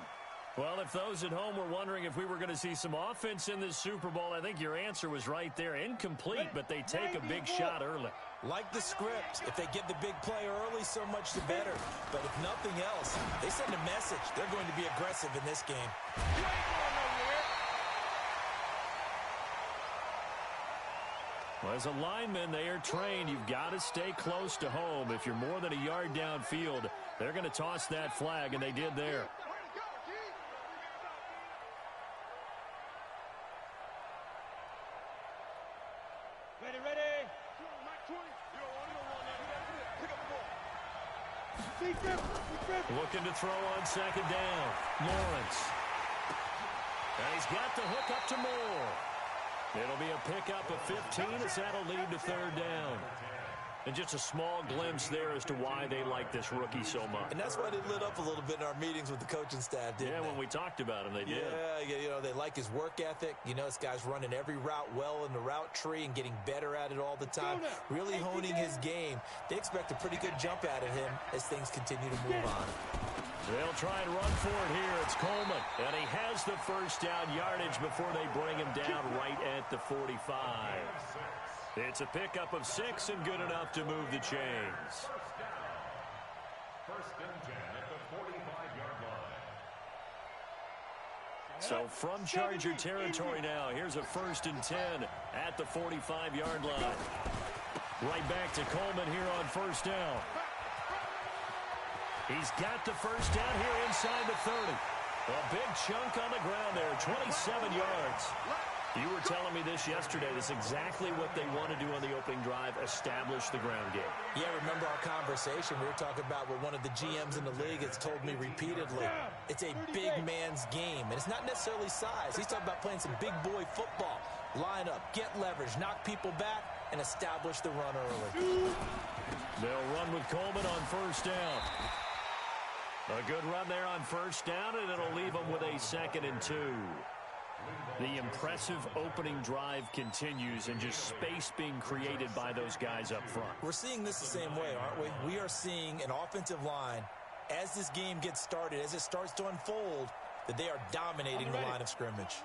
Well, if those at home were wondering if we were going to see some offense in this Super Bowl, I think your answer was right there. Incomplete, but they take a big shot early. Like the script, if they get the big play early, so much the better. But if nothing else, they send a message. They're going to be aggressive in this game. Well, as a lineman, they are trained. You've got to stay close to home. If you're more than a yard downfield, they're going to toss that flag, and they did there. Ready. Looking to throw on second down. Lawrence. And he's got the hook up to Moore. It'll be a pickup of 15 as that'll lead to third down. And just a small glimpse there as to why they like this rookie so much. And that's why they lit up a little bit in our meetings with the coaching staff, didn't they? Yeah, when we talked about him, they did. Yeah, you know, they like his work ethic. You know, this guy's running every route well in the route tree and getting better at it all the time. Really honing his game. They expect a pretty good jump out of him as things continue to move on. They'll try and run for it here. It's Coleman. And he has the first down yardage before they bring him down right at the 45. It's a pickup of 6 and good enough to move the chains. First and 10 at the 45-yard line. So from Charger territory now, here's a 1st and 10 at the 45-yard line. Right back to Coleman here on first down. He's got the first down here inside the 30. A big chunk on the ground there, 27 yards. You were telling me this yesterday. This is exactly what they want to do on the opening drive, establish the ground game. Yeah, remember our conversation. We were talking about what one of the GMs in the league has told me repeatedly. It's a big man's game, and it's not necessarily size. He's talking about playing some big boy football. Line up, get leverage, knock people back, and establish the run early. They'll run with Coleman on first down. A good run there on first down, and it'll leave them with a 2nd and 2. The impressive opening drive continues, and just space being created by those guys up front. We're seeing this the same way, aren't we? We are seeing an offensive line, as this game gets started, as it starts to unfold, that they are dominating the line of scrimmage.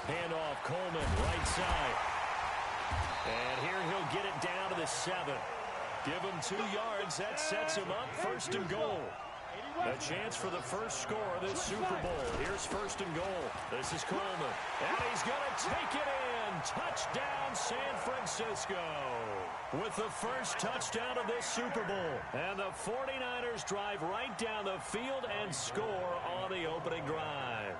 Handoff, Coleman, right side. And here he'll get it down to the 7. Give him 2 yards. That sets him up 1st and goal. A chance for the first score of this Super Bowl. Here's 1st and goal. This is Coleman. And he's going to take it in. Touchdown, San Francisco. With the first touchdown of this Super Bowl. And the 49ers drive right down the field and score on the opening drive.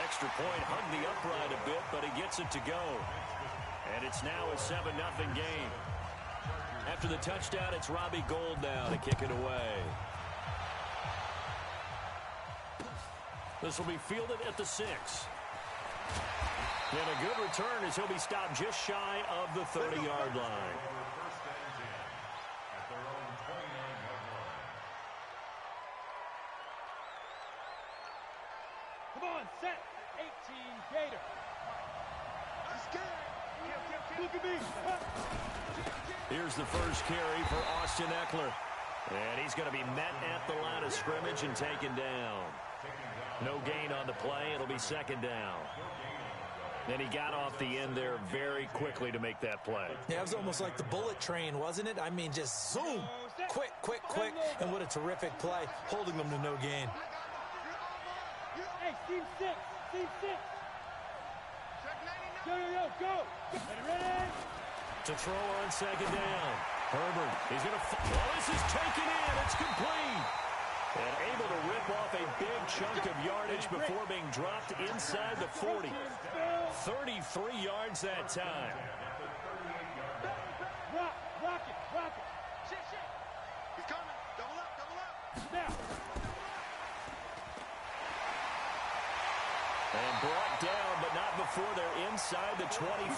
Extra point, hugged the upright a bit, but he gets it to go. And it's now a 7-0 game. After the touchdown, it's Robbie Gould now to kick it away. This will be fielded at the 6. And a good return as he'll be stopped just shy of the 30-yard line. Come on, set. 18 Gator. Look at me. Here's the first carry for Austin Eckler. And he's going to be met at the line of scrimmage and taken down. No gain on the play. It'll be 2nd down. And he got off the end there very quickly to make that play. Yeah, it was almost like the bullet train, wasn't it? I mean, just zoom. Quick, quick, quick. And what a terrific play, holding them to no gain. Hey, team 6. Team 6. Yo, go. Ready? To throw on 2nd down. Herbert, he's going to... Oh, this is taken in. It's complete. And able to rip off a big chunk of yardage before being dropped inside the 40. 33 yards that time. Rock it. Shit. He's coming. Double up. Now. And brought down, but not before they're inside the 25.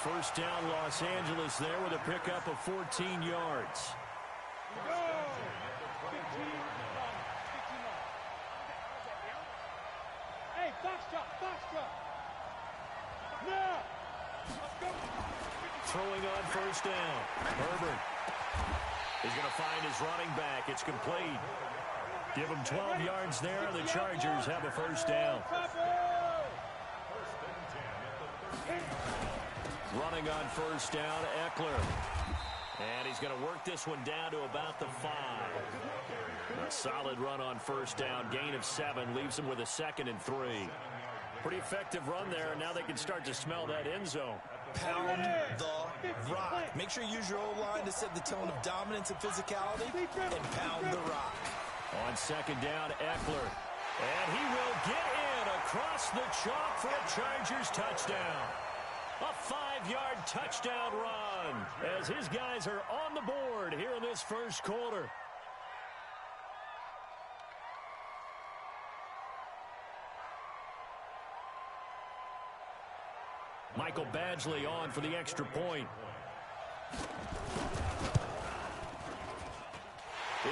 First down, Los Angeles there with a pickup of 14 yards. Go. 15 line. Hey, box drop. Now. Let's go. Throwing on first down. Herbert. He's going to find his running back. It's complete. Give him 12 yards there. The Chargers have a first down. Running on first down, Eckler. And he's going to work this one down to about the 5. A solid run on first down. Gain of 7 leaves him with a 2nd and 3. Pretty effective run there. Now they can start to smell that end zone. Pound the rock. Make sure you use your O-line to set the tone of dominance and physicality, and pound the rock. On 2nd down, Eckler. And he will get in across the chalk for a Chargers touchdown. A 5-yard touchdown run as his guys are on the board here in this first quarter. Michael Badgley on for the extra point.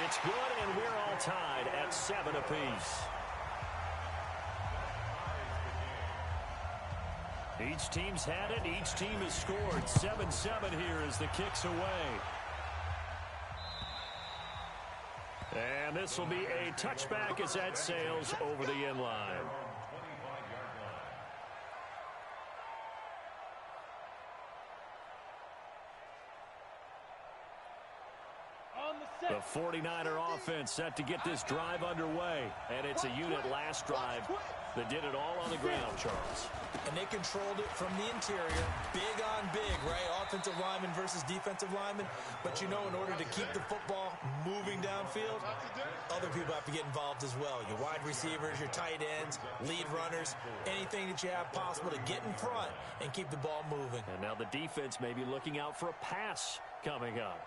It's good, and we're all tied at 7 apiece. Each team's had it. Each team has scored. 7-7 here as the kick's away. And this will be a touchback as that sails over the end line. The 49er offense set to get this drive underway. And it's a unit last drive that did it all on the ground, Charles. And they controlled it from the interior. Big on big, right? Offensive lineman versus defensive lineman. But you know, in order to keep the football moving downfield, other people have to get involved as well. Your wide receivers, your tight ends, lead runners, anything that you have possible to get in front and keep the ball moving. And now the defense may be looking out for a pass coming up.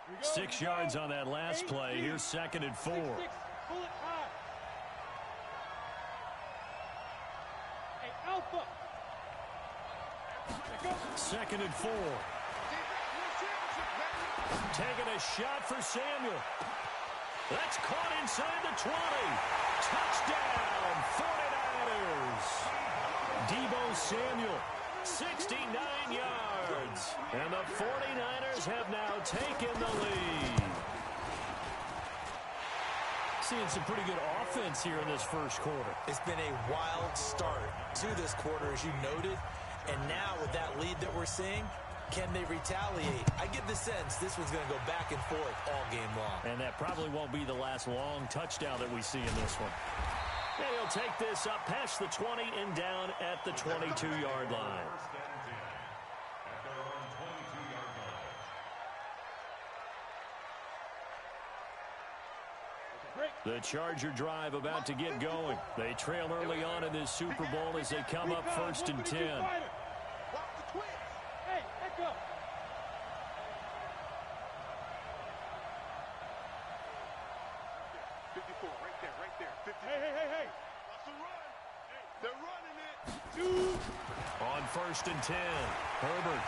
Go, 6 yards on that last play. Here's 2nd and 4. 6, bullet high. Hey, Alpha. 2nd and 4. Taking a shot for Samuel. That's caught inside the 20. Touchdown, 49ers. Deebo Samuel, 69 yards. And the 49ers have now taken the lead. Seeing some pretty good offense here in this first quarter. It's been a wild start to this quarter, as you noted. And now with that lead that we're seeing, can they retaliate? I get the sense this one's going to go back and forth all game long. And that probably won't be the last long touchdown that we see in this one. And he'll take this up past the 20 and down at the 22-yard line. The Charger drive about to get going. They trail early on in this Super Bowl as they come up 1st and 10. Hey, echo. Hey. Watch the run. They're running it. On 1st and 10, Herbert.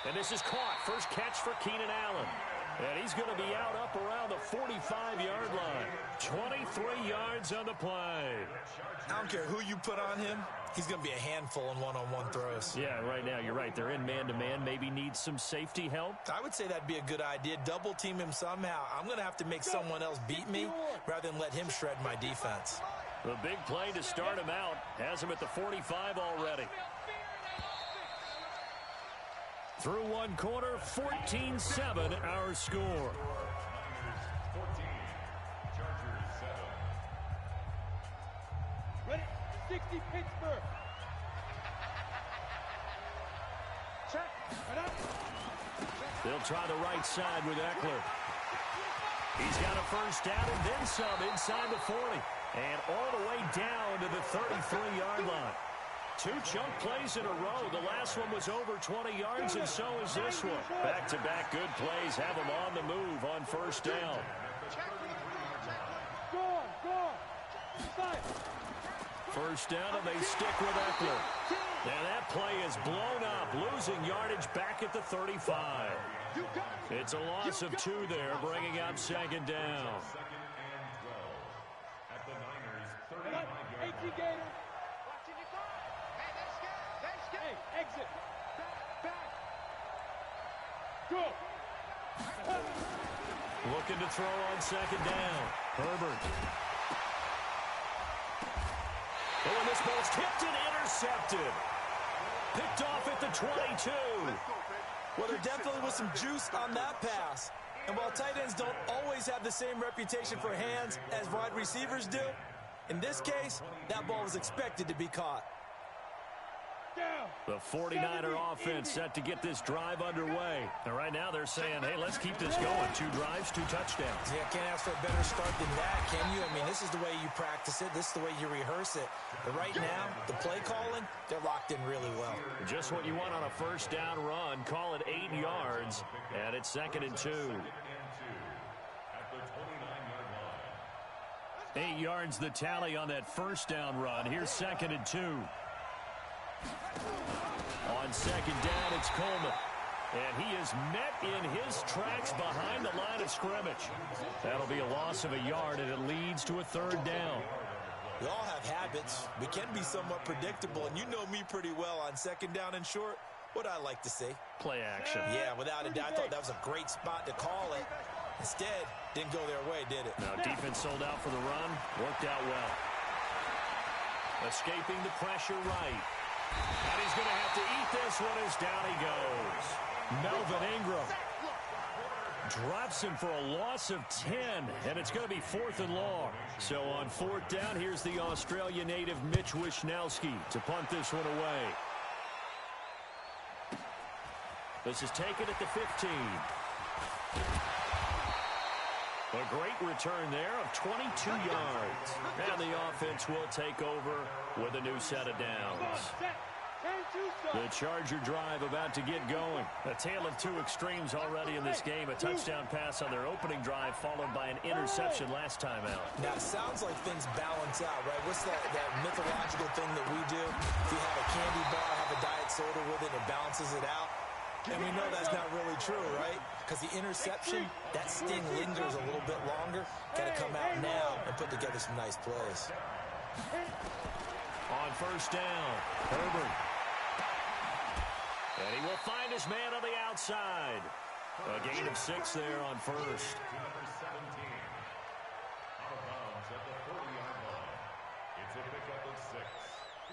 And this is caught. First catch for Keenan Allen. And he's going to be out up around the 45-yard line. 23 yards on the play. I don't care who you put on him. He's going to be a handful in one-on-one throws. Yeah, right now you're right. They're in man-to-man. Maybe needs some safety help. I would say that'd be a good idea. Double team him somehow. I'm going to have to make someone else beat me rather than let him shred my defense. The big play to start him out has him at the 45 already. Through one quarter, 14-7 our score. 14, Chargers 7. Ready? 60 Pittsburgh. Check. Right up. They'll try the right side with Eckler. He's got a first down and then some inside the 40. And all the way down to the 33-yard line. 2 chunk plays in a row. The last one was over 20 yards, and so is this one. Back-to-back good plays have them on the move on first down. Go. Side. First down, and they stick with Eckler. And that play is blown up, losing yardage back at the 35. It's a loss of 2 there, bringing up 2nd down. 2nd and 12 at the Niners' 35-yard 18 line. Gator. Hey, exit. Back. Go. Looking to throw on 2nd down. Herbert. Oh, and this ball's tipped and intercepted. Picked off at the 22. Well, there definitely was some juice on that pass. And while tight ends don't always have the same reputation for hands as wide receivers do, in this case, that ball was expected to be caught. The 49er offense set to get this drive underway. And right now they're saying, hey, let's keep this going. 2 drives, 2 touchdowns. Yeah, can't ask for a better start than that, can you? I mean, this is the way you practice it. This is the way you rehearse it. But right now, the play calling, they're locked in really well. Just what you want on a first down run. Call it 8 yards. And it's 2nd and 2. At the 29-yard line. 8 yards the tally on that first down run. Here's 2nd and 2. On 2nd down, it's Coleman. And he is met in his tracks behind the line of scrimmage. That'll be a loss of a yard, and it leads to a 3rd down. We all have habits. We can be somewhat predictable, and you know me pretty well on 2nd down and short. What I like to say. Play action. Yeah, without a doubt, I thought that was a great spot to call it. Instead, didn't go their way, did it? Now, defense sold out for the run. Worked out well. Escaping the pressure right. And he's going to have to eat this one as down he goes. Melvin Ingram drops him for a loss of 10, and it's going to be 4th and long. So on 4th down, here's the Australia native Mitch Wishnowsky to punt this one away. This is taken at the 15. A great return there of 22 yards. And the offense will take over with a new set of downs. The Charger drive about to get going. A tale of two extremes already in this game. A touchdown pass on their opening drive followed by an interception last time out. Now, it sounds like things balance out, right? What's that mythological thing that we do? If you have a candy bar, have a diet soda with it, it balances it out. And we know that's not really true, right? Because the interception, that sting lingers a little bit longer. Got to come out now and put together some nice plays. On 1st down, Herbert. And he will find his man on the outside. A gain of 6 there on 1st. Number 17. Out of bounds at the 40-yard line. It's a pickup of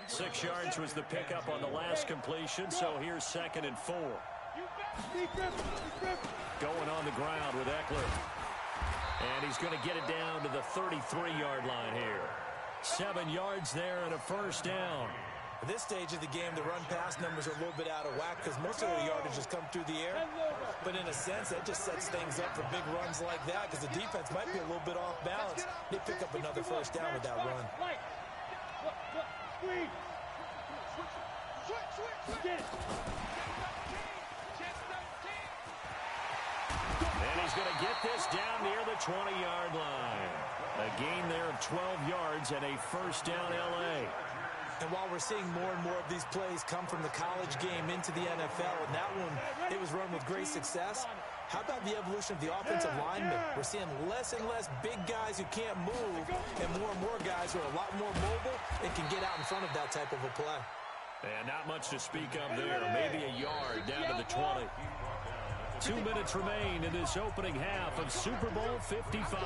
6. 6 yards was the pickup on the last completion, so here's 2nd and 4. Going on the ground with Eckler. And he's going to get it down to the 33-yard line here. 7 yards there and a 1st down. At this stage of the game, the run-pass numbers are a little bit out of whack because most of the yardage has come through the air. But in a sense, that just sets things up for big runs like that because the defense might be a little bit off balance. They pick up another 1st down with that run. And he's going to get this down near the 20-yard line. A gain there of 12 yards and a 1st down L.A. And while we're seeing more and more of these plays come from the college game into the NFL, and that one, it was run with great success, how about the evolution of the offensive linemen? We're seeing less and less big guys who can't move and more guys who are a lot more mobile and can get out in front of that type of a play. And not much to speak of there. Maybe a yard down to the 20. 2 minutes remain in this opening half of Super Bowl 55.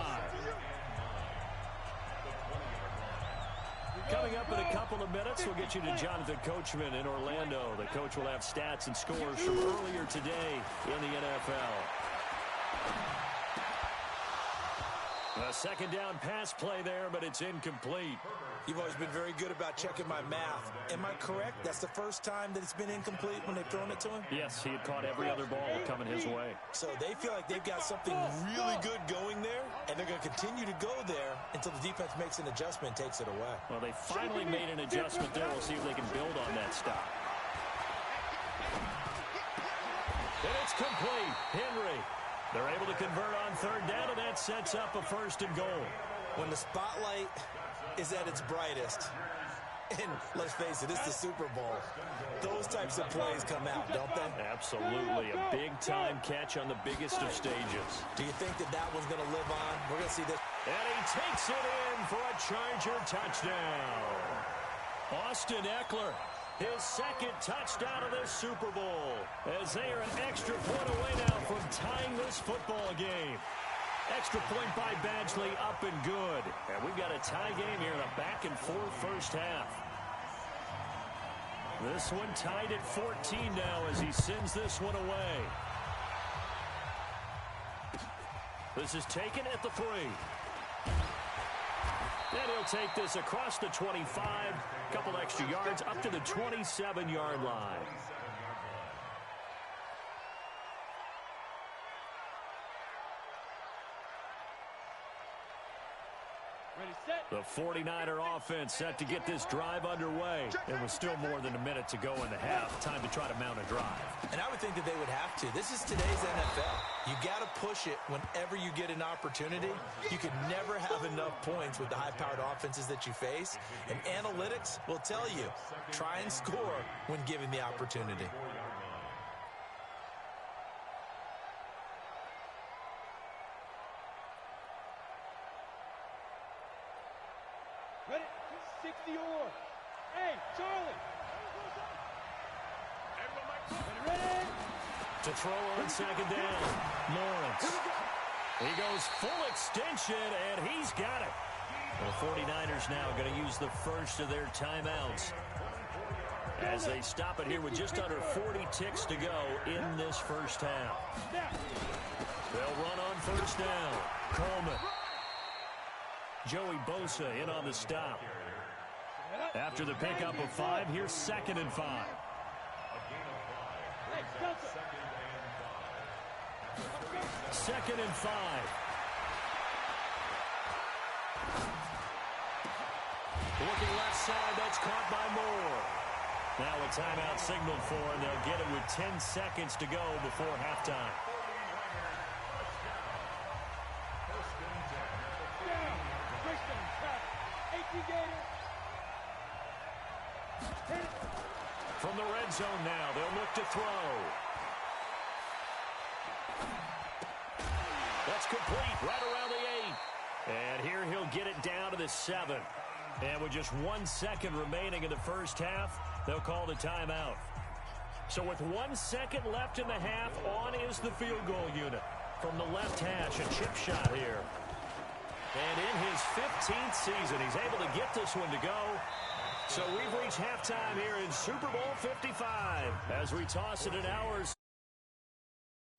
Coming up in a couple of minutes, we'll get you to Jonathan Coachman in Orlando. The coach will have stats and scores from earlier today in the NFL. A 2nd down pass play there, but it's incomplete. You've always been very good about checking my math. Am I correct? That's the first time that it's been incomplete when they've thrown it to him? Yes, he had caught every other ball coming his way. So they feel like they've got something really good going there, and they're going to continue to go there until the defense makes an adjustment and takes it away. Well, they finally made an adjustment there. We'll see if they can build on that stop. And it's complete. Henry. They're able to convert on 3rd down, and that sets up a 1st and goal. When the spotlight is at its brightest, and let's face it, it's the Super Bowl, those types of plays come out, don't they? Absolutely. A big-time catch on the biggest of stages. Do you think that one's going to live on? We're going to see this. And he takes it in for a Charger touchdown. Austin Eckler, his 2nd touchdown of this Super Bowl, as they are an extra point away now from tying this football game. Extra point by Badgley, up and good. And we've got a tie game here in a back-and-forth 1st half. This one tied at 14 now as he sends this one away. This is taken at the 3. And he'll take this across the 25, couple extra yards up to the 27-yard line. The 49er offense set to get this drive underway. And with still more than a minute to go in the half, time to try to mount a drive. And I would think that they would have to. This is today's NFL. You got to push it whenever you get an opportunity. You can never have enough points with the high-powered offenses that you face. And analytics will tell you, try and score when given the opportunity. Ready? 60 or. Hey, Charlie. Ready? To throw on 2nd down, Lawrence. He goes full extension, and he's got it. The 49ers now going to use the first of their timeouts as they stop it here with just under 40 ticks to go in this first half. They'll run on first down. Coleman. Joey Bosa in on the stop. After the pickup of 5, here's 2nd and 5. Second and 5. Looking left side, that's caught by Moore. Now a timeout signaled for, and they'll get it with 10 seconds to go before halftime. From the red zone now, they'll look to throw. That's complete, right around the 8. And here he'll get it down to the 7. And with just 1 second remaining in the first half, they'll call the timeout. So with 1 second left in the half, on is the field goal unit. From the left hash, a chip shot here. And in his 15th season, he's able to get this one to go. So we've reached halftime here in Super Bowl 55. As we toss it in ours.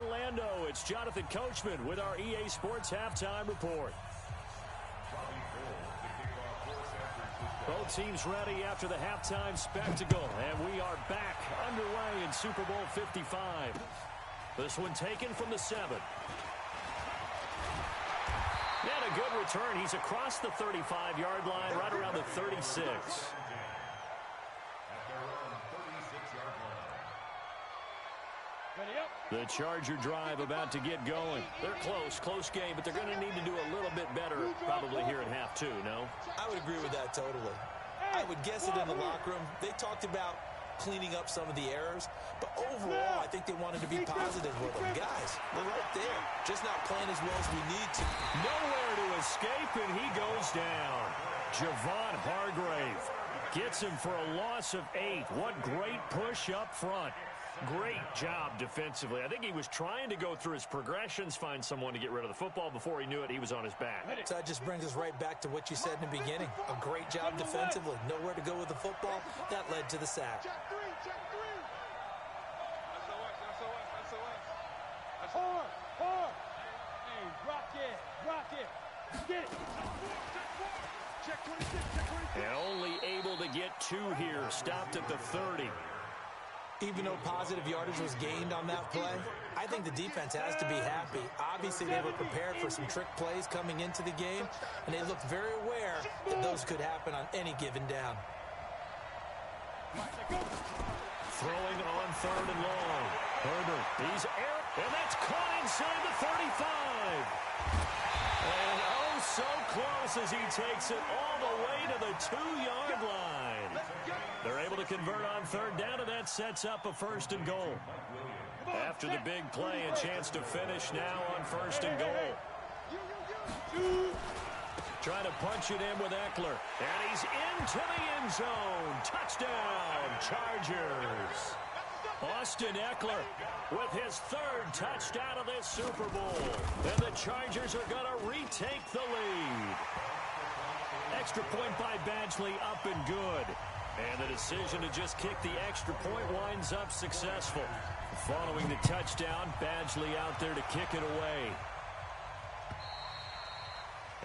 Orlando, it's Jonathan Coachman with our EA Sports Halftime Report. Both teams ready after the halftime spectacle, and we are back underway in Super Bowl 55. This one taken from the 7. And a good return. He's across the 35-yard line, right around the 36. The Charger drive about to get going. They're close game, but they're going to need to do a little bit better probably here at half 2, no? I would agree with that totally. I would guess it in the locker room. They talked about cleaning up some of the errors, but overall, I think they wanted to be positive with them. Guys, we're right there. Just not playing as well as we need to. Nowhere to escape, and he goes down. Javon Hargrave gets him for a loss of 8. What great push up front. Great job defensively. I think he was trying to go through his progressions, find someone to get rid of the football. Before he knew it, he was on his back. So that just brings us right back to what you said in the beginning. A great job defensively. Nowhere to go with the football. That led to the sack. Check three. That's hard. Hey, rock it. Get it. Check 26. And only able to get 2 here. Stopped at the 30. Even though positive yardage was gained on that play, I think the defense has to be happy. Obviously, they were prepared for some trick plays coming into the game, and they looked very aware that those could happen on any given down. Throwing on 3rd and long. Herbert, he's air, and that's caught inside the 35. And oh, so close as he takes it all the way to the 2-yard line. They're able to convert on 3rd down, and that sets up a 1st and goal. After the big play, a chance to finish now on 1st and goal. Trying to punch it in with Eckler. And he's into the end zone. Touchdown, Chargers. Austin Eckler with his 3rd touchdown of this Super Bowl. And the Chargers are going to retake the lead. Extra point by Badgley up and good. And the decision to just kick the extra point winds up successful. Following the touchdown, Badgley out there to kick it away.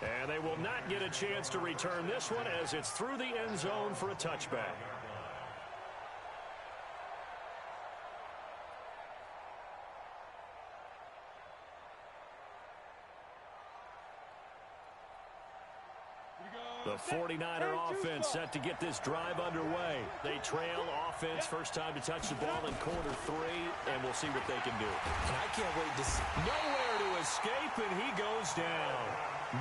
And they will not get a chance to return this one as it's through the end zone for a touchback. The 49er offense set to get this drive underway. They trail offense, first time to touch the ball in quarter 3, and we'll see what they can do. And I can't wait to see. Nowhere to escape, and he goes down.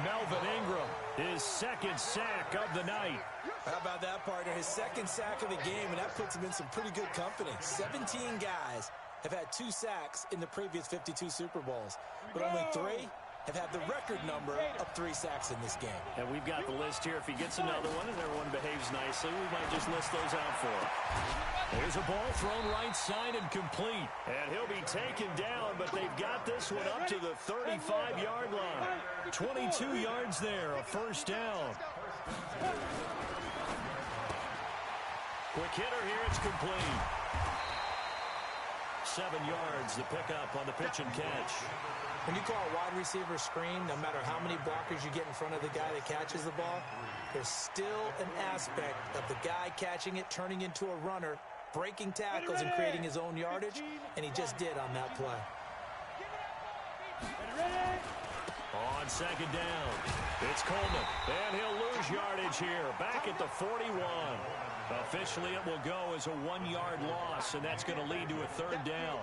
Melvin Ingram, his 2nd sack of the night. How about that, partner? His 2nd sack of the game, and that puts him in some pretty good company. 17 guys have had 2 sacks in the previous 52 Super Bowls, but only 3 have had the record number of 3 sacks in this game. And we've got the list here. If he gets another one and everyone behaves nicely, we might just list those out for him. There's a ball thrown right side and complete. And he'll be taken down, but they've got this one up to the 35-yard line. 22 yards there, a 1st down. Quick hitter here, it's complete. 7 yards, the pickup on the pitch and catch. When you call a wide receiver screen, no matter how many blockers you get in front of the guy that catches the ball, there's still an aspect of the guy catching it, turning into a runner, breaking tackles and creating his own yardage, and he just did on that play. On second down, it's Coleman, and he'll lose yardage here, back at the 41. Officially, it will go as a 1-yard loss, and that's going to lead to a 3rd down.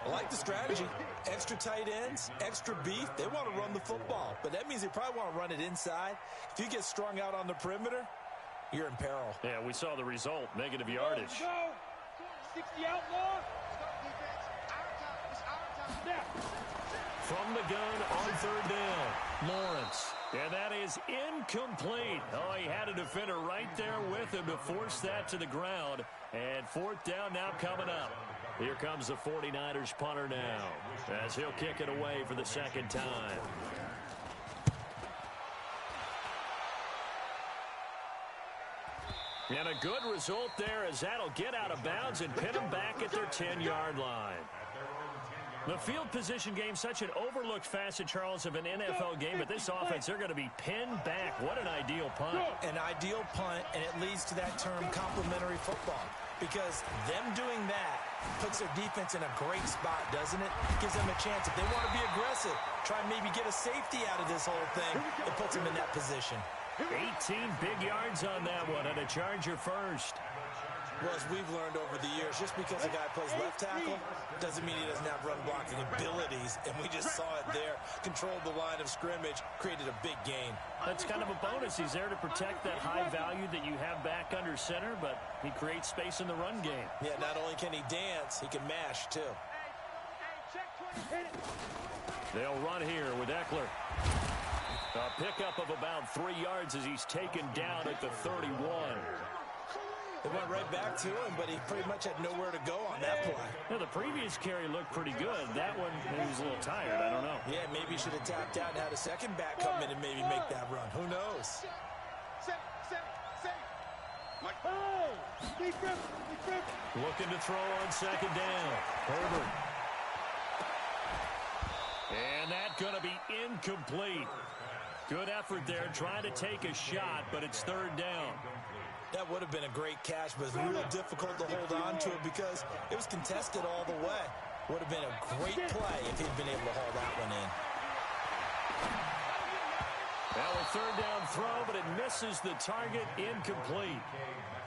I like the strategy. Extra tight ends, extra beef. They want to run the football, but that means they probably want to run it inside. If you get strung out on the perimeter, you're in peril. Yeah, we saw the result, negative yardage. Go. 60 outlaw. From the gun on 3rd down, Lawrence. And that is incomplete. Oh, he had a defender right there with him to force that to the ground. And 4th down now coming up. Here comes the 49ers punter now, as he'll kick it away for the 2nd time. And a good result there, as that'll get out of bounds and pin them back at their 10-yard line. The field position game, such an overlooked facet, Charles, of an NFL game, but this offense, they're going to be pinned back. What an ideal punt. An ideal punt, and it leads to that term complementary football, because them doing that puts their defense in a great spot, doesn't it? Gives them a chance. If they want to be aggressive, try and maybe get a safety out of this whole thing, it puts them in that position. 18 big yards on that one, and a Charger first. Well, as we've learned over the years, just because a guy plays left tackle doesn't mean he doesn't have run blocking abilities, and we just saw it there. Controlled the line of scrimmage, created a big gain. That's kind of a bonus. He's there to protect that high value that you have back under center, but he creates space in the run game. Yeah, not only can he dance, he can mash, too. They'll run here with Eckler. A pickup of about 3 yards as he's taken down at the 31. They went right back to him, but he pretty much had nowhere to go on that play. Now, the previous carry looked pretty good. That one, he was a little tired. I don't know. Yeah, maybe he should have tapped out and had a second back come in and maybe make that run. Who knows? Looking to throw on 2nd down. Herbert. And that's going to be incomplete. Good effort there, trying to take a shot, but it's 3rd down. That would have been a great catch, but it's real difficult to hold on to it because it was contested all the way. Would have been a great play if he'd been able to haul that one in. Now a 3rd down throw, but it misses the target, incomplete.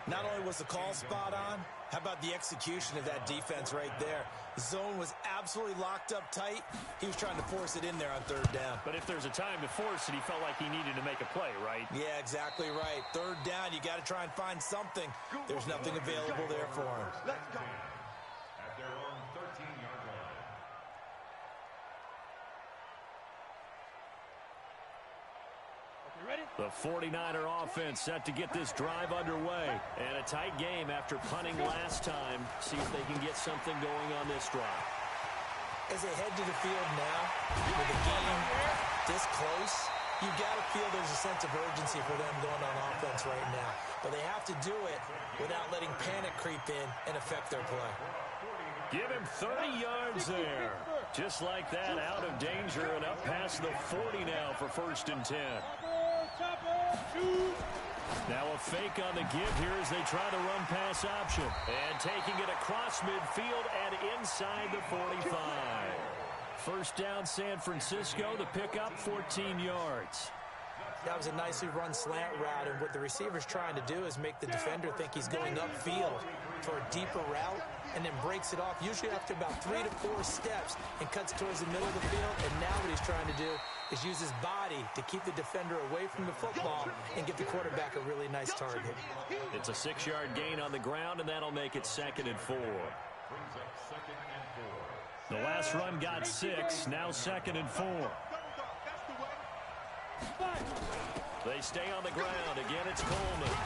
Not only was the call spot on, how about the execution of that defense right there? The zone was absolutely locked up tight. He was trying to force it in there on 3rd down. But if there's a time to force it, he felt like he needed to make a play, right? Yeah, exactly right. 3rd down, you got to try and find something. There's nothing available there for him. Let's go. At their own 13-yard line. Ready? The 49er offense set to get this drive underway. And a tight game after punting last time. See if they can get something going on this drive. As they head to the field now, with the game this close, you got to feel there's a sense of urgency for them going on offense right now. But they have to do it without letting panic creep in and affect their play. Give him 30 yards there. Just like that, out of danger and up past the 40 now for 1st and 10. Now a fake on the give here as they try the run pass option. And taking it across midfield and inside the 45. 1st down San Francisco, the pickup 14 yards. That was a nicely run slant route, and what the receiver's trying to do is make the defender think he's going upfield for a deeper route and then breaks it off, usually after about 3 to 4 steps, and cuts towards the middle of the field. And now what he's trying to do is use his body to keep the defender away from the football and give the quarterback a really nice target. It's a 6-yard gain on the ground, and that'll make it 2nd and 4. The last run got 6, now 2nd and 4. They stay on the ground. Again, it's Coleman.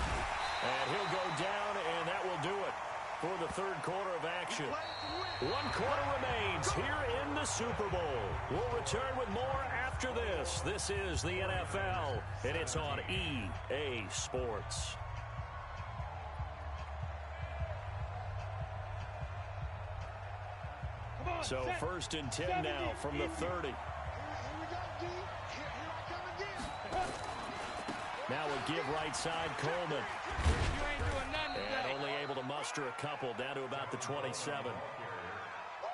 And he'll go down, and that will do it. for the third quarter of action. 1 quarter remains here in the Super Bowl. We'll return with more after this. This is the NFL, and it's on EA Sports. So first and 10 now from the 30. Now a give right side, Coleman. And only able to muster a couple down to about the 27.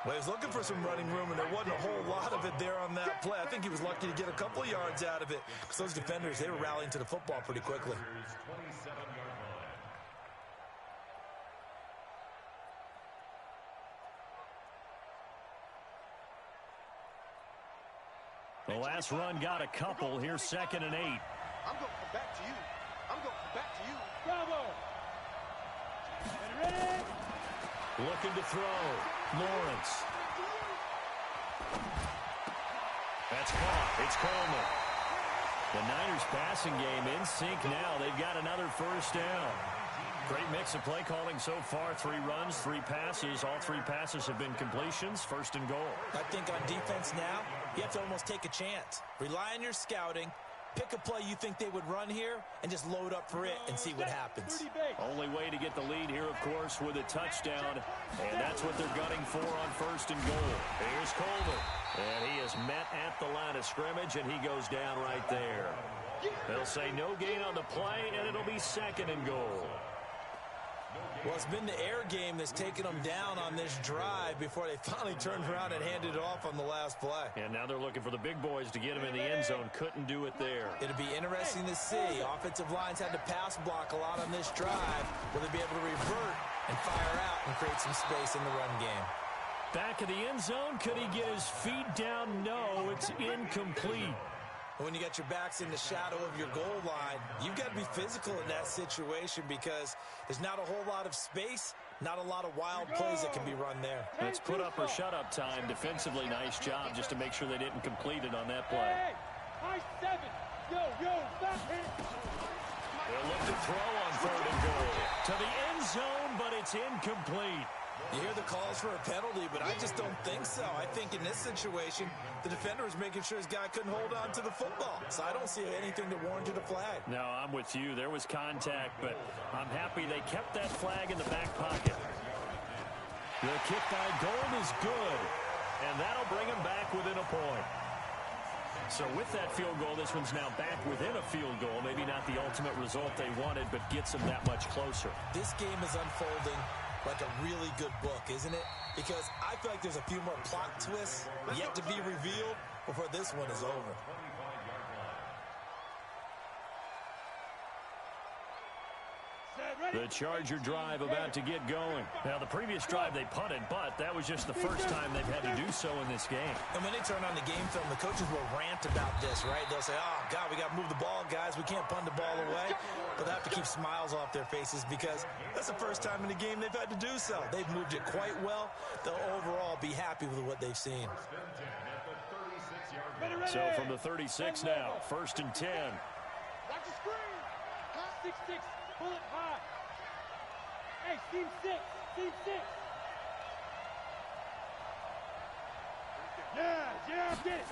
Well, he was looking for some running room, and there wasn't a whole lot of it there on that play. I think he was lucky to get a couple of yards out of it because those defenders, they were rallying to the football pretty quickly. The last run got a couple. Here's 2nd and 8. I'm going to come back to you. I'm going to come back to you. Bravo. Ready? Looking to throw. Lawrence. That's caught. It's Coleman. The Niners passing game in sync now. They've got another first down. Great mix of play calling so far. 3 runs, 3 passes. All 3 passes have been completions. 1st and goal. I think on defense now, you have to almost take a chance. Rely on your scouting. Pick a play you think they would run here and just load up for it and see what happens. Only way to get the lead here, of course, with a touchdown. And that's what they're gunning for on 1st and goal. Here's Coleman. And he is met at the line of scrimmage, and he goes down right there. They'll say no gain on the play, and it'll be 2nd and goal. Well, it's been the air game that's taken them down on this drive before they finally turned around and handed it off on the last play. And now they're looking for the big boys to get him in the end zone. Couldn't do it there. It'll be interesting to see. Offensive lines had to pass block a lot on this drive. Will they be able to revert and fire out and create some space in the run game? Back of the end zone. Could he get his feet down? No, it's incomplete. When you got your backs in the shadow of your goal line, you've got to be physical in that situation because there's not a whole lot of space, not a lot of wild plays that can be run there. It's put up or shut up time. Defensively, nice job just to make sure they didn't complete it on that play. Hey, high 7. Yo, stop it. They'll look to throw on 3rd and goal. To the end zone, but it's incomplete. You hear the calls for a penalty, but I just don't think so. I think in this situation, the defender was making sure his guy couldn't hold on to the football. So I don't see anything that warranted a flag. No, I'm with you. There was contact, but I'm happy they kept that flag in the back pocket. The kick by Gold is good, and that'll bring him back within a point. So with that field goal, this one's now back within a field goal. Maybe not the ultimate result they wanted, but gets them that much closer. This game is unfolding like a really good book, isn't it? Because I feel like there's a few more plot twists yet to be revealed before this one is over. The Charger drive about to get going. Now, the previous drive they punted, but that was just the first time they've had to do so in this game. And when they turn on the game film, the coaches will rant about this, right? They'll say, oh, God, we got to move the ball, guys. We can't punt the ball away. But they have to keep smiles off their faces because that's the first time in the game they've had to do so. They've moved it quite well. They'll overall be happy with what they've seen. So from the 36 now, 1st and 10. Watch the screen. 6-6. Pull it high. Hey, team 6. Team 6. Yeah, get it.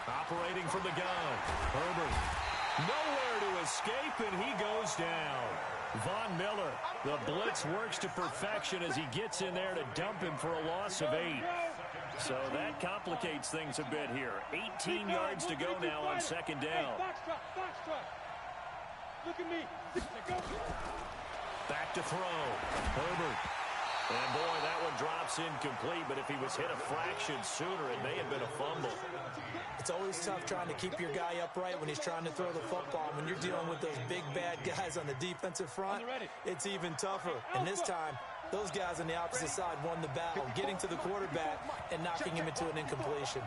Operating from the gun. Herbert. Nowhere to escape, and he goes down. Von Miller. The blitz works to perfection as he gets in there to dump him for a loss of 8. So that complicates things a bit here. 18 yards to go now on 2nd down. Foxtrot. Look at me. Go. Back to throw. Herbert. And, boy, that one drops incomplete, but if he was hit a fraction sooner, it may have been a fumble. It's always tough trying to keep your guy upright when he's trying to throw the football. When you're dealing with those big, bad guys on the defensive front, it's even tougher. And this time, those guys on the opposite side won the battle, getting to the quarterback and knocking him into an incompletion.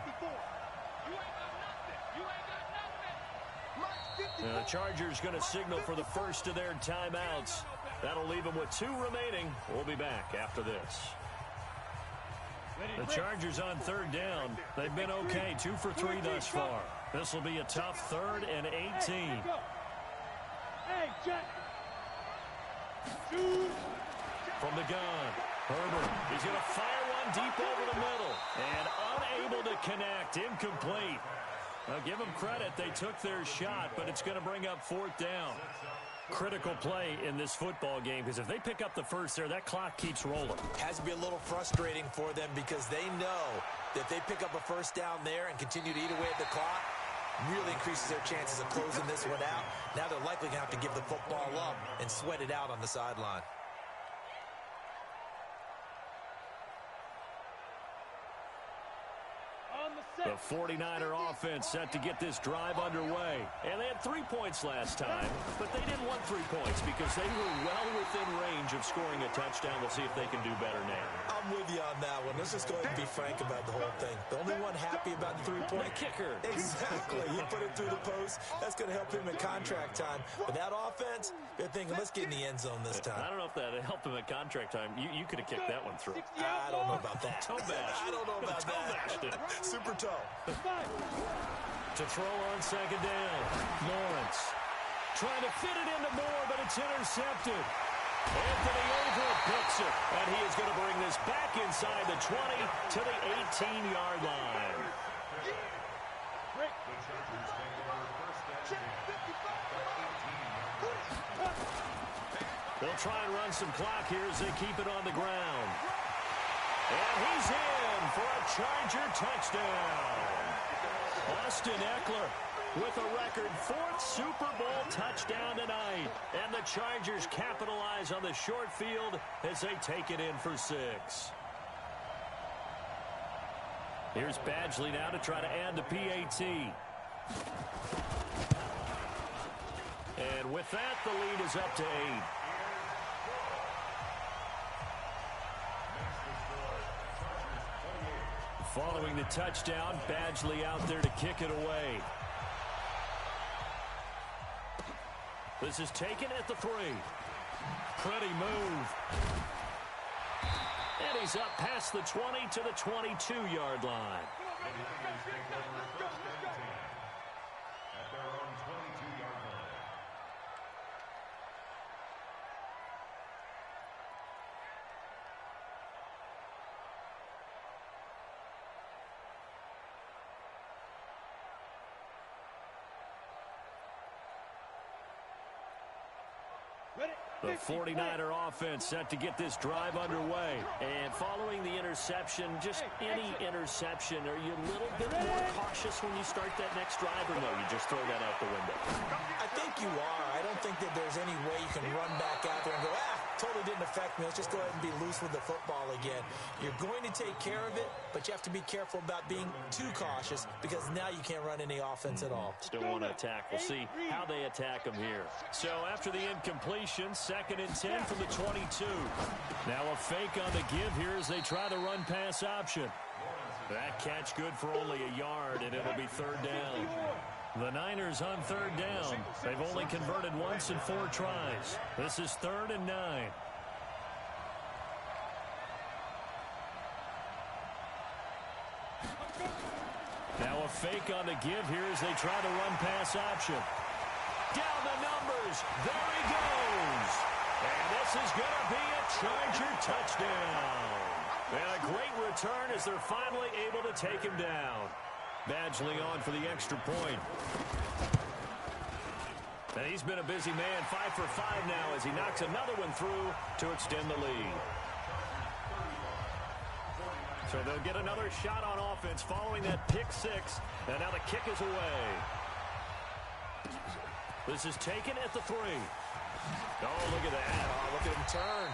The Chargers going to signal for the first of their timeouts. That'll leave them with 2 remaining. We'll be back after this. The Chargers on 3rd down. They've been okay, 2 for 3 thus far. This will be a tough 3rd and 18. Hey, Jack. From From the gun, Herbert. He's going to fire one deep over the middle. And unable to connect. Incomplete. Now, give them credit. They took their shot, but it's going to bring up fourth down. Critical play in this football game, because if they pick up the first there, that clock keeps rolling. Has to be a little frustrating for them because they know that if they pick up a first down there and continue to eat away at the clock, really increases their chances of closing this one out. Now they're likely going to have to give the football up and sweat it out on the sideline. The 49er offense set to get this drive underway. And they had 3 points last time, but they didn't want 3 points because they were well within range of scoring a touchdown. We'll see if they can do better now. I'm with you on that one. Let's just go ahead and be frank about the whole thing. The only one happy about the 3-point kicker. Exactly. He put it through the post. That's going to help him in contract time. But that offense, they're thinking, let's get in the end zone this time. I don't know if that helped him at contract time. You could have kicked that one through. I don't know about that. Toe bash. I don't know about that. Super toe. To throw on second down. Lawrence trying to fit it into Moore, but it's intercepted. Anthony Over picks it, and he is going to bring this back inside the 20 to the 18-yard line. They'll try and run some clock here as they keep it on the ground. And he's in for a Charger touchdown. Austin Eckler with a record 4th Super Bowl touchdown tonight. And the Chargers capitalize on the short field as they take it in for 6. Here's Badgley now to try to add the PAT. And with that, the lead is up to 8. Following the touchdown, Badgley out there to kick it away. This is taken at the 3. Pretty move. And he's up past the 20 to the 22-yard line. At their own 22-yard line. The 49er offense set to get this drive underway. And following the interception, just any interception, are you a little bit more cautious when you start that next drive, or no, you just throw that out the window? I think you are. I don't think that there's any way you can run back out there and go, totally didn't affect me. Let's just go ahead and be loose with the football again. You're going to take care of it, but you have to be careful about being too cautious because now you can't run any offense at all. Still want to attack. We'll see how they attack them here. So after the incompletion, 2nd and 10 from the 22. Now a fake on the give here as they try the run pass option. That catch good for only a yard, and it'll be 3rd down. The Niners on 3rd down. They've only converted once in 4 tries. This is 3rd and 9. Now a fake on the give here as they try the run pass option. Down the numbers. There he goes. And this is going to be a Charger touchdown. And a great return as they're finally able to take him down. Badgley on for the extra point. And he's been a busy man, 5 for 5 now as he knocks another one through to extend the lead. So they'll get another shot on offense following that pick 6. And now the kick is away. This is taken at the 3. Oh, look at that. Oh, look at him turn.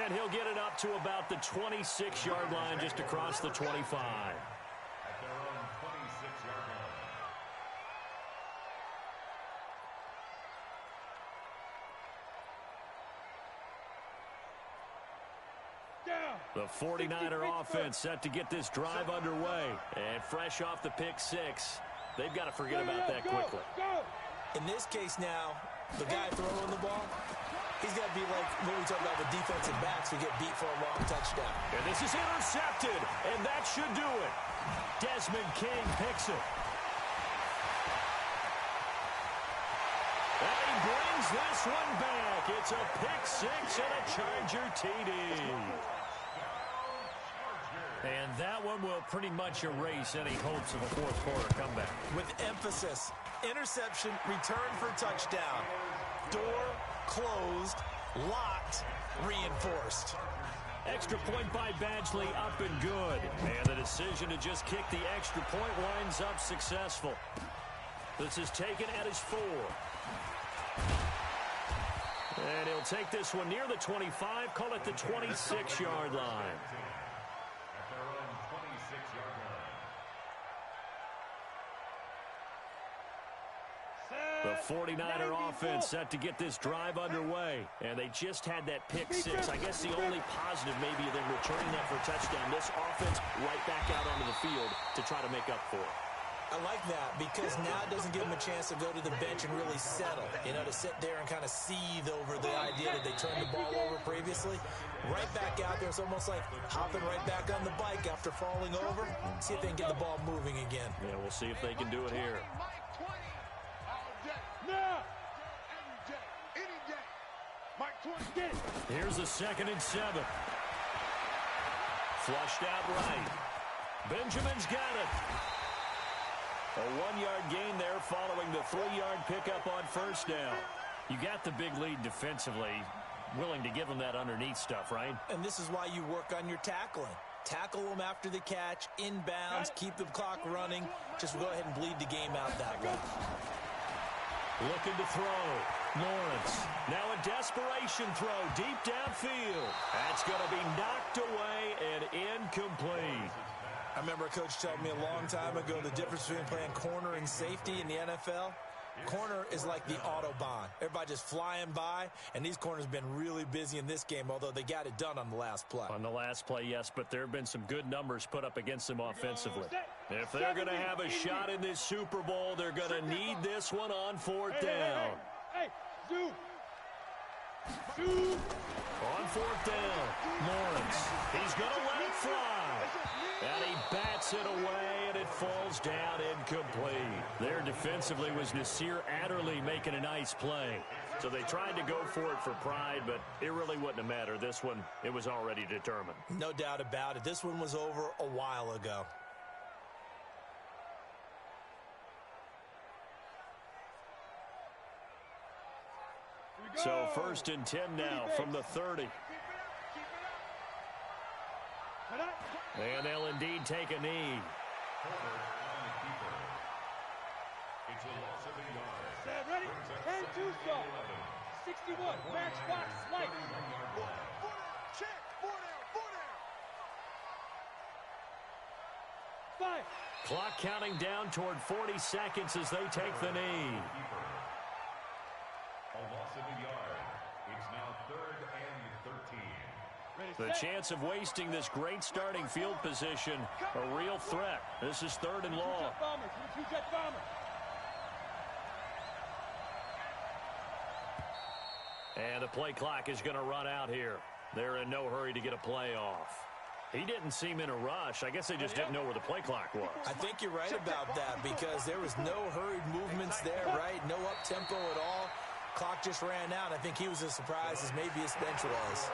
And he'll get it up to about the 26-yard line just across the 25. At their own 26-yard line. The 49er offense set to get this drive underway. And fresh off the pick 6, they've got to forget about that quickly. In this case now, the guy throwing the ball, he's got to be like when we talk about the defensive backs who get beat for a long touchdown. And this is intercepted, and that should do it. Desmond King picks it. And he brings brings this one back. It's a pick-6 and a Charger TD. And that one will pretty much erase any hopes of a fourth-quarter comeback. With emphasis, interception, return for touchdown. Door closed, locked, reinforced. Extra point by Badgley, up and good. And the decision to just kick the extra point winds up successful. This is taken at his 4. And he'll take this one near the 25, call it the 26-yard line. At their own 26-yard line. The 49er offense set to get this drive underway. And they just had that pick-6. I guess the only positive maybe of them returning that for a touchdown. This offense right back out onto the field to try to make up for it. I like that because now it doesn't give them a chance to go to the bench and really settle, to sit there and kind of seethe over the idea that they turned the ball over previously. Right back out there, it's almost like hopping right back on the bike after falling over. See if they can get the ball moving again. Yeah, we'll see if they can do it here. Here's a 2nd and 7. Flushed out right. Benjamin's got it. A 1-yard gain there following the 3-yard pickup on first down. You got the big lead defensively. Willing to give them that underneath stuff, right? And this is why you work on your tackling. Tackle them after the catch, inbounds, keep the clock running. Just go ahead and bleed the game out that way. Looking to throw. Lawrence. Now a desperation throw deep downfield. That's going to be knocked away and incomplete. I remember a coach told me a long time ago the difference between playing corner and safety in the NFL. Corner is like the Autobahn. Everybody just flying by, and these corners have been really busy in this game, although they got it done on the last play. On the last play, yes, but there have been some good numbers put up against them offensively. If they're going to have a shot in this Super Bowl, they're going to need this one on 4th down. Hey, zoom. On 4th down, Lawrence. He's going to let it fly. And he bats it away, and it falls down incomplete. There defensively was Nasir Adderley making a nice play. So they tried to go for it for pride, but it really wouldn't have mattered. This one, it was already determined. No doubt about it. This one was over a while ago. So 1st and 10 now from the 30. And they'll indeed take a knee. It's a loss of a yard. Set, ready? 10-2 stop. 61, matchbox, slight. Check, 4 down. 5. Clock counting down toward 40 seconds as they take the knee. A loss of a yard. It's now 3rd and 13. The chance of wasting this great starting field position, a real threat. This is 3rd and long. Two-jet bomber. And the play clock is going to run out here. They're in no hurry to get a play off. He didn't seem in a rush. I guess they just didn't know where the play clock was. I think you're right about that because there was no hurried movements there, right? No up-tempo at all. Clock just ran out. I think he was as surprised as maybe his bench was.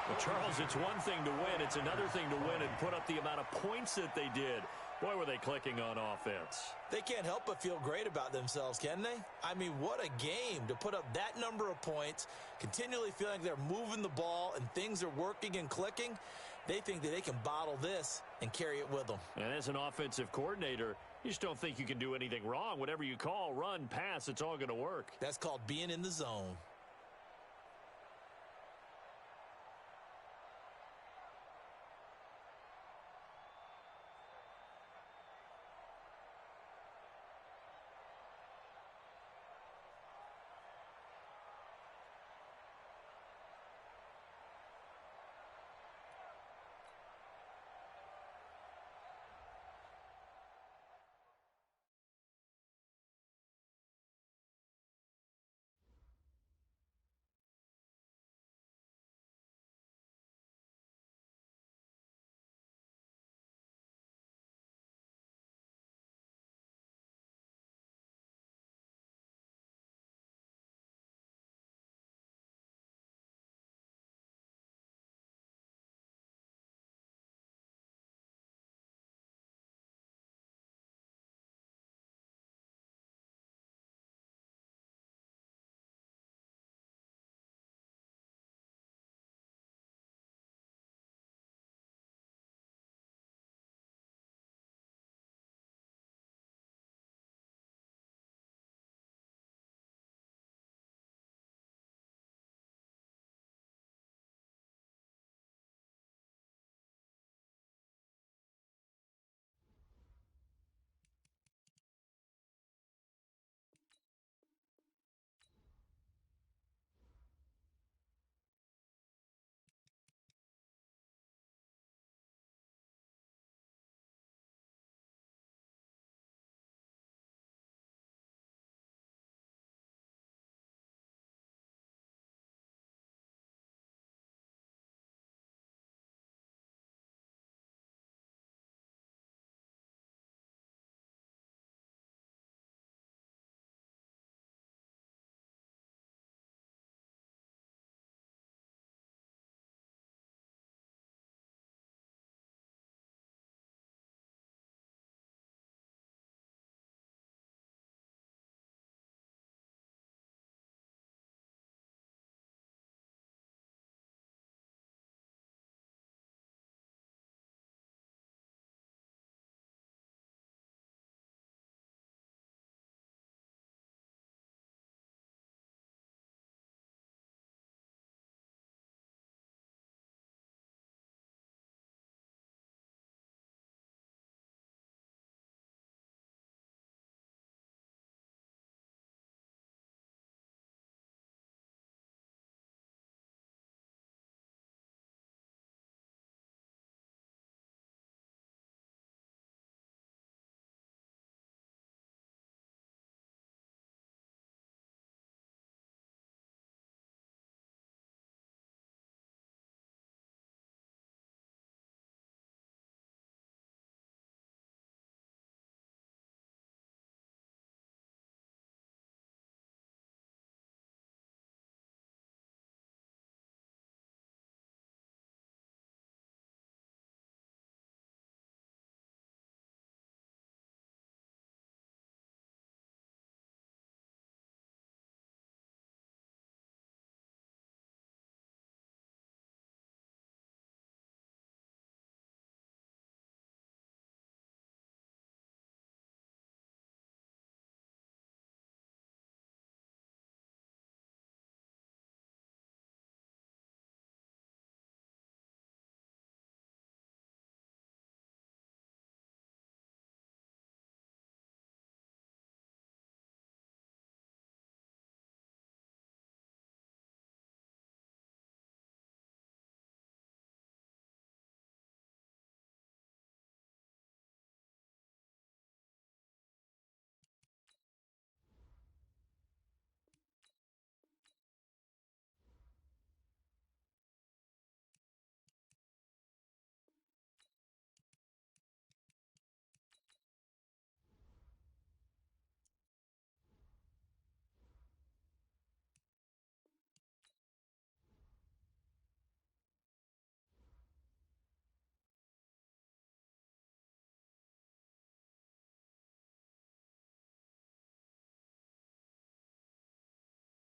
Well, Charles, it's one thing to win. It's another thing to win and put up the amount of points that they did. Boy, were they clicking on offense. They can't help but feel great about themselves, can they? I mean, what a game to put up that number of points, continually feeling like they're moving the ball and things are working and clicking. They think that they can bottle this and carry it with them. And as an offensive coordinator, you just don't think you can do anything wrong. Whatever you call, run, pass, it's all going to work. That's called being in the zone.